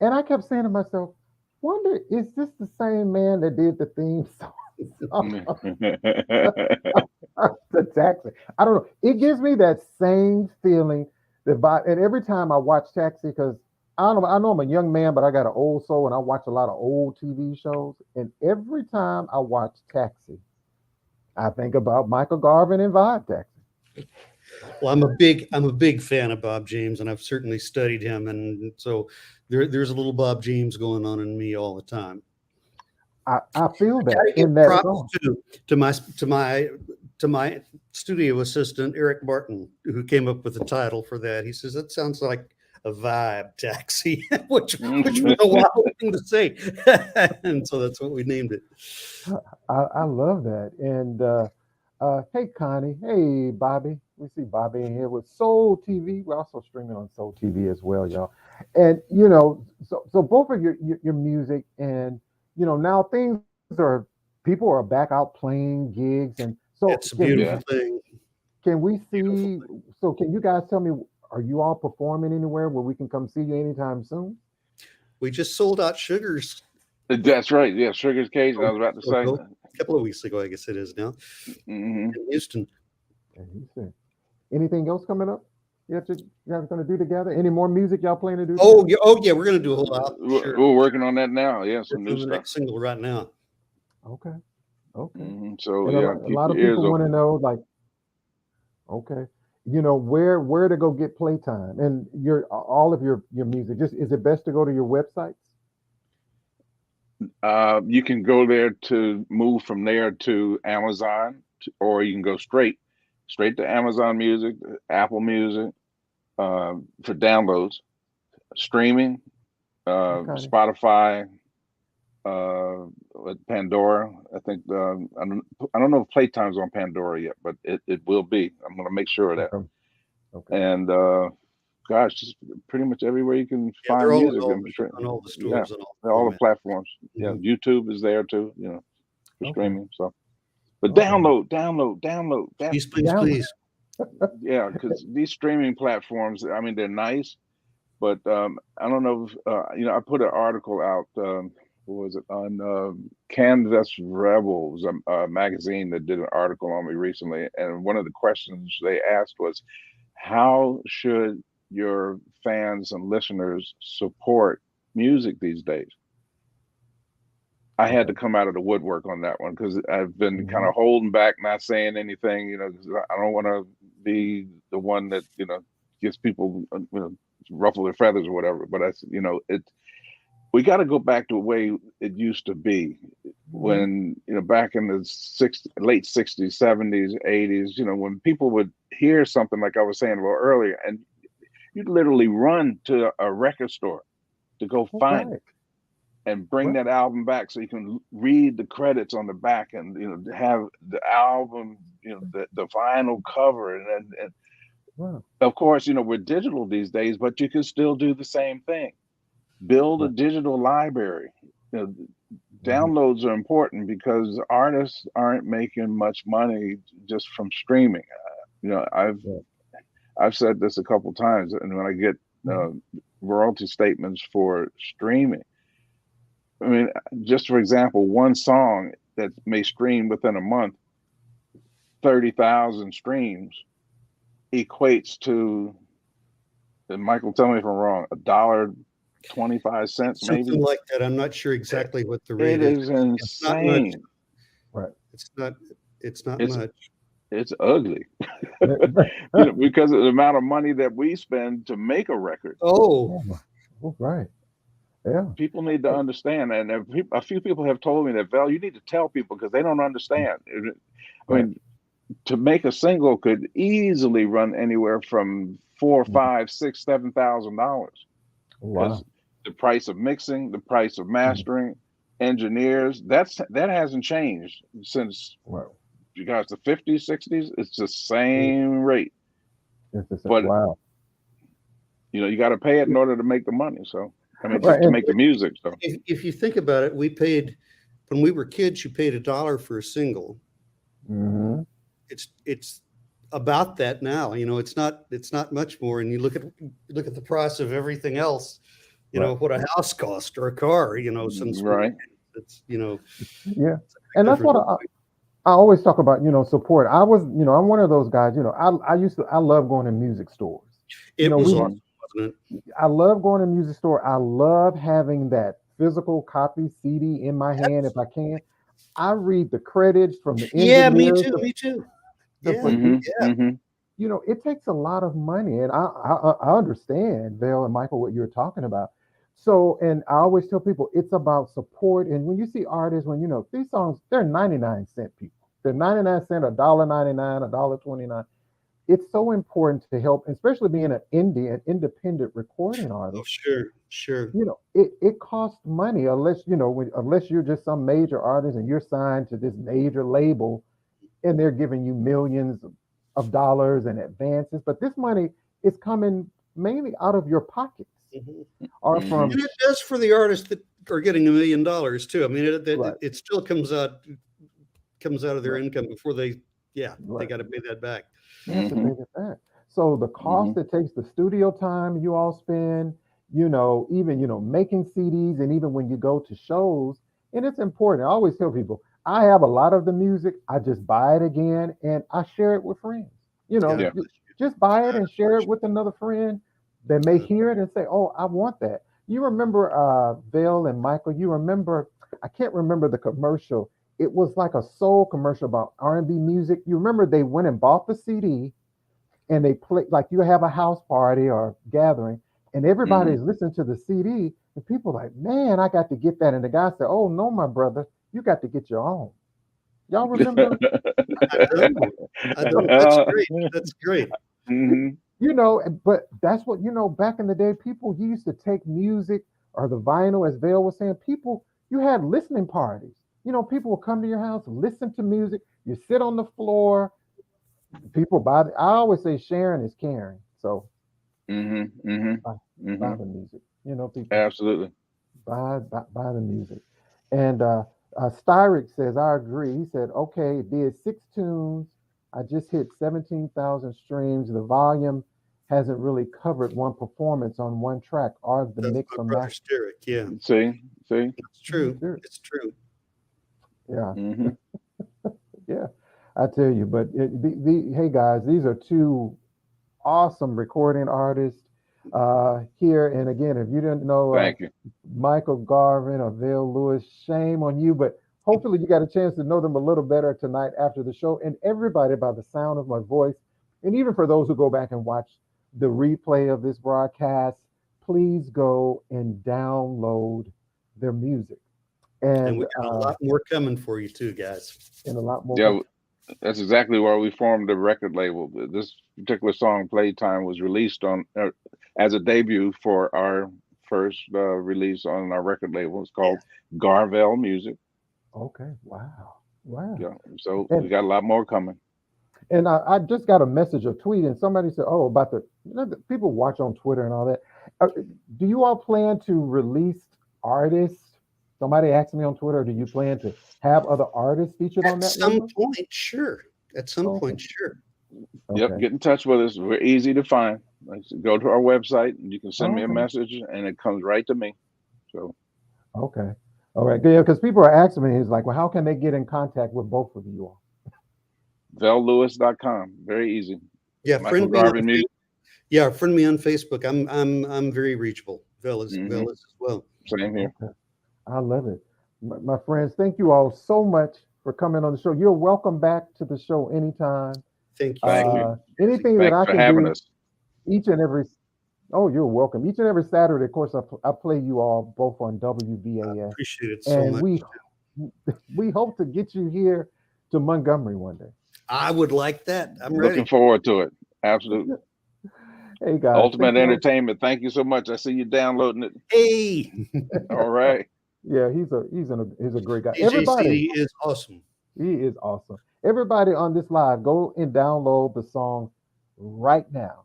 And I kept saying to myself, wonder, is this the same man that did the theme song? The Taxi. I don't know. It gives me that same feeling. And every time I watch Taxi, because I know I'm a young man, but I got an old soul, and I watch a lot of old TV shows. And every time I watch Taxi, I think about Michael Garvin and Vibe Taxi. Well, I'm a big fan of Bob James, and I've certainly studied him, and so there's a little Bob James going on in me all the time. I feel that Gotta in give that props song. to my to my studio assistant, Eric Martin, who came up with the title for that. He says, that sounds like a vibe taxi, which was a wild thing to say. And so that's what we named it. I love that. And hey, Connie. Hey, Bobby. We see Bobby in here with Soul TV. We're also streaming on Soul TV as well, y'all. And so both of your music, and now things are people are back out playing gigs, and so It's a beautiful thing. can we see? So can you guys tell me? Are you all performing anywhere where we can come see you anytime soon? We just sold out Sugars. That's right. Yeah, Sugar's Cage. I was about to say. A couple of weeks ago, I guess it is now. Mm-hmm. In Houston. Anything else coming up? You guys going to do together? Any more music y'all plan to do? Oh yeah, we're going to do a whole lot. Sure. We're working on that now. Yeah, some new the stuff. next single right now. Okay. Mm-hmm. So and yeah, a lot of people want to know, like, okay, where to go get playtime and all of your music. Just is it best to go to your websites? You can go there to move from there to Amazon, or you can go straight to Amazon Music, Apple Music, for downloads, streaming, Spotify, Pandora. I think I don't know if Playtime's on Pandora yet, but it will be. I'm going to make sure of that. Okay. And gosh, just pretty much everywhere you can find music. On all the stores and all the platforms. Mm-hmm. Yeah, YouTube is there too. For streaming. So, but download. Please. Yeah, because these streaming platforms, I mean, they're nice, but I don't know if I put an article out. What was it on Canvas Rebels, a magazine that did an article on me recently, and one of the questions they asked was, how should your fans and listeners support music these days? I had to come out of the woodwork on that one because I've been kind of holding back, not saying anything, because I don't want to be the one that gets people ruffle their feathers or whatever. But we got to go back to the way it used to be when back in the late 60s, 70s, 80s. When people would hear something like I was saying a little earlier, and you'd literally run to a record store to go find it and bring that album back so you can read the credits on the back and have the album, the vinyl cover, and of course we're digital these days, but you can still do the same thing. Build a digital library. Downloads are important because artists aren't making much money just from streaming. I've said this a couple times, and when I get royalty statements for streaming, I mean, just for example, one song that may stream within a month, 30,000 streams equates to, and Michael, tell me if I'm wrong, $1.25 maybe, something like that. I'm not sure exactly what the rate is. It is insane. It's not much. It's ugly. Because of the amount of money that we spend to make a record. Right. Yeah. People need to understand, and a few people have told me that, VEL, you need to tell people because they don't understand. I mean, to make a single could easily run anywhere from $4,000, $5,000, $6,000, $7,000. Wow. The price of mixing, the price of mastering, engineers, that hasn't changed since you guys the 50s, 60s. It's the same rate. But you got to pay it in order to make the money. So to make the music. So if you think about it, we paid when we were kids. You paid $1 for a single. Mm-hmm. It's about that now. It's not much more. And you look at the price of everything else. What a house cost or a car. Since it's yeah, and that's what I always talk about. Support. I was I'm one of those guys. I love going to music stores. It was awesome, wasn't it? I love going to music store. I love having that physical copy CD in my hand if I can. I read the credits from the engineers. Yeah, me too. It takes a lot of money, and I understand, VEL and Michael, what you're talking about. So, and I always tell people it's about support. And when you see artists, these songs, they're 99-cent people. They're 99 cents, $1.99, $1.29. It's so important to help, especially being an independent recording Oh, artist. sure. It costs money unless unless you're just some major artist and you're signed to this major label and they're giving you millions of dollars in advances. But this money is coming mainly out of your pockets Mhm. or Mhm. from And it does for the artists that are getting $1 million too. I mean, right, it still comes out of their right, income before they right. got to pay that back. You have to pay Mhm. that back. So the cost Mhm. it takes, the studio time you all spend, even making CDs, and even when you go to shows, and it's important. I always tell people I have a lot of the music. I just buy it again and I share it with friends. God Yeah. bless you. Just buy it God and share it bless with another friend that may you. hear it and say, "Oh, I want that." You remember Bill and Michael? You remember? I can't remember the commercial. It was like a soul commercial about R&B music. You remember they went and bought the CD and they play like you have a house party or gathering, and Mhm. everybody's listening to the CD, and people like, man, I got to get that. And the guy said, oh no, my brother, you got to get your own. Y'all remember? I know. I know. That's Uh, great. That's great. mhm. But that's what back in the day, people used to take music or the vinyl, as Vale was saying, people, you had listening parties. People would come to your house, listen to music, you sit on the floor, people buy I always say sharing is caring. So Mhm. Mhm. buy, buy Mhm. the music. People Absolutely. buy the music. And Styric says, I agree. He said, okay, it did 6 tunes. I just hit 17,000 streams. The volume hasn't really covered one performance on one track or the That's mix my or brother master. Steric. Yeah, See. it's true. Sure. It's true. Yeah, Mhm. yeah. I tell you, but hey guys, these are two awesome recording artists here. And again, if you didn't know Thank you. Michael Garvin or Vale Lewis, shame on you. But hopefully you got a chance to know them a little better tonight after the show. And everybody, by the sound of my voice, and even for those who go back and watch the replay of this broadcast, please go and download their music. And And we got a lot more coming for you too, guys. a lot more. Yeah, that's exactly why we formed the record label. This particular song, Playtime, was released on as a debut for our first release on our record label. It's Yeah. called Garvin Music. Okay. Wow. Wow. Yeah, so we And got a lot more coming. I just got a message, a tweet, and somebody said, "Oh, about the people watch on Twitter and all that. Do you all plan to release artists?" Somebody asked me on Twitter, "Do you plan to have other artists featured on At that some label?" point, sure. At some Okay, point, sure. Yep, okay, get in touch with us. We're easy to find. Like, so go to our website and you can send me a okay, message and it comes right to me. So okay. All right, yeah, because people are asking me, he's like, "Well, how can they get in contact with both of you all?" vellewis.com. Very easy. Yeah, Michael friend me on Garvin Music. friend me on Facebook. I'm very reachable. Hmm. Vel is as well. Same here. Okay, I love it, my friends. Thank you all so much for coming on the show. You're welcome back to the show anytime. Thank you Thank so you. much, Jazzy. Anything that Thanks I for can having do us. each and every Oh, you're welcome. Each and every Saturday, of course, I play you all both on WVAS, Appreciate it so and much. we hope to get you here to Montgomery one day. I would like that. I'm Looking ready. forward to it. Absolutely. Hey guys, thank Ultimate you all. Entertainment. Thank you so much. I see you downloading it. Hey, All right. Yeah, he's a great guy. DJ Everybody, CD is awesome. he is awesome. Everybody on this live, go and download the song right now.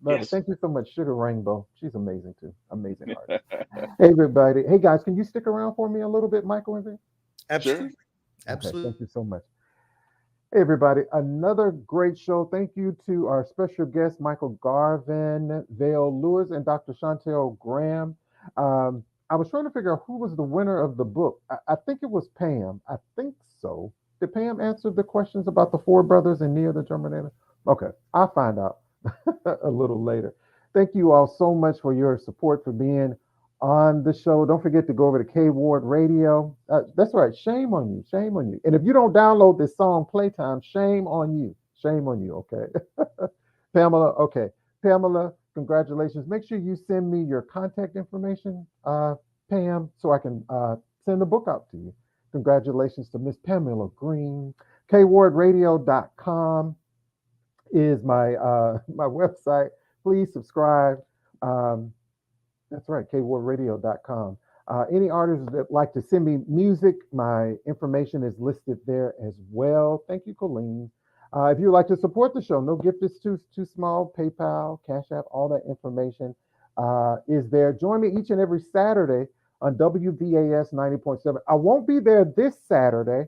Love it. Yes. Thank you so much, Sugar Rainbow. She's amazing too. Amazing artist. Hey everybody. Hey guys, can you stick around for me a little bit, Michael and Vic? Sure. Absolutely. Okay, Absolutely. thank you so much. Hey, everybody, another great show. Thank you to our special guests, Michael Garvin, Vale Lewis, and Dr. Chantel Graham. I was trying to figure out who was the winner of the book. I think it was Pam. I think so. Did Pam answer the questions about the four brothers and Neo the Terminator? Okay, I'll find out a little later. Thank you all so much for your support, for being on the show. Don't forget to go over to K Ward Radio. That's right. Shame on you. Shame on you. And if you don't download this song, Playtime, shame on you. Shame on you. Okay. Pamela. Okay. Pamela, congratulations. Make sure you send me your contact information, Pam, so I can send the book out to you. Congratulations to Miss Pamela Green. kwardradio.com is my my website. Please subscribe. That's right, kwardradio.com. Any artists that like to send me music, my information is listed there as well. Thank you, Colleen. If you'd like to support the show, no gift is too small. PayPal, Cash App, all that information is there. Join me each and every Saturday on WVAS 90.7. I won't be there this Saturday.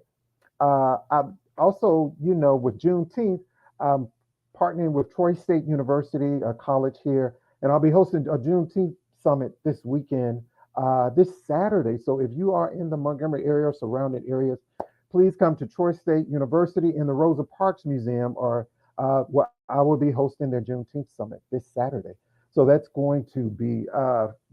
I also, with Juneteenth, I'm partnering with Troy State University, a college here, and I'll be hosting a Juneteenth summit this weekend, this Saturday. So if you are in the Montgomery area or surrounding areas, please come to Troy State University in the Rosa Parks Museum, or what I will be hosting their Juneteenth summit this Saturday. So that's going to be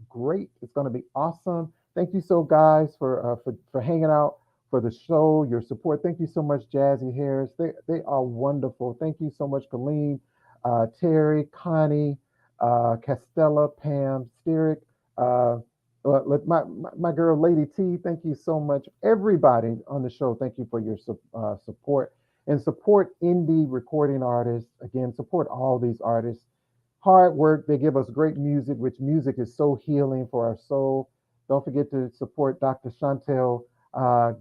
great. It's going to be awesome. Thank you so guys for hanging out for the show, your support. Thank you so much, Jazzy Harris. They are wonderful. Thank you so much, Colleen, Terry, Connie, Castella, Pam, Sterick, my girl, Lady T. Thank you so much. Everybody on the show, thank you for your support. And support indie recording artists. Again, support all these artists. Hard work. They give us great music, which music is so healing for our soul. Don't forget to support Dr. Chantel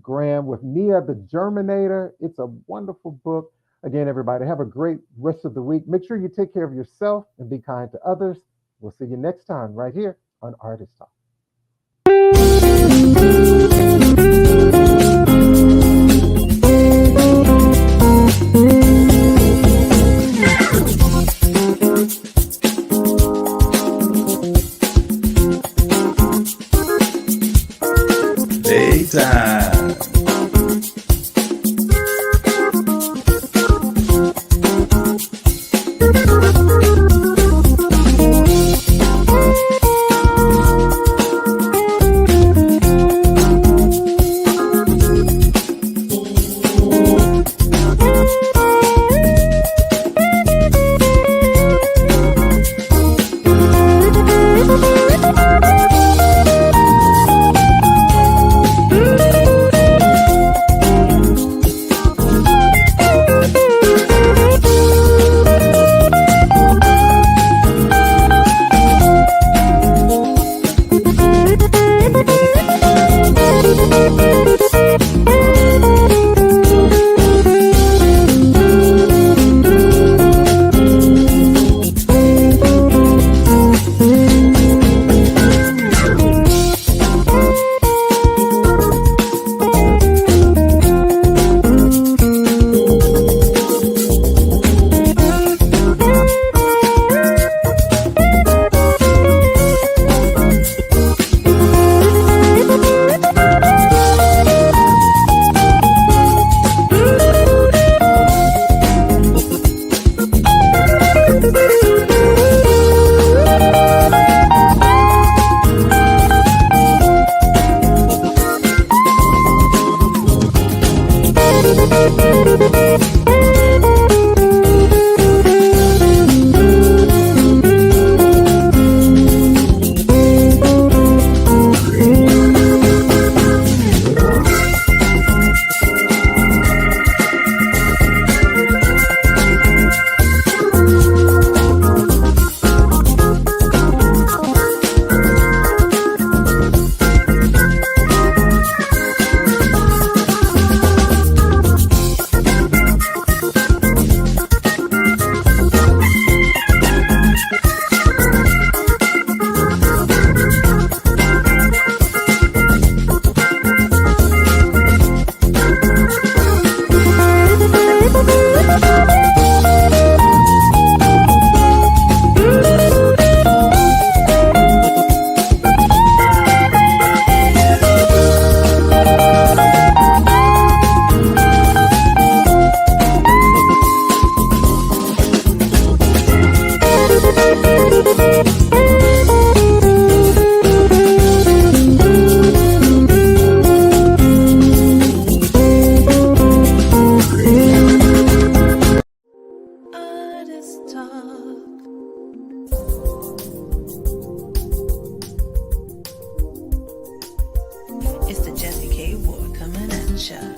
Graham with Mia the Germinator. It's a wonderful book. Again, everybody, have a great rest of the week. Make sure you take care of yourself and be kind to others. We'll see you next time right here on Artist Talk. Daytime. It's the Jazzy K Ward coming at ya.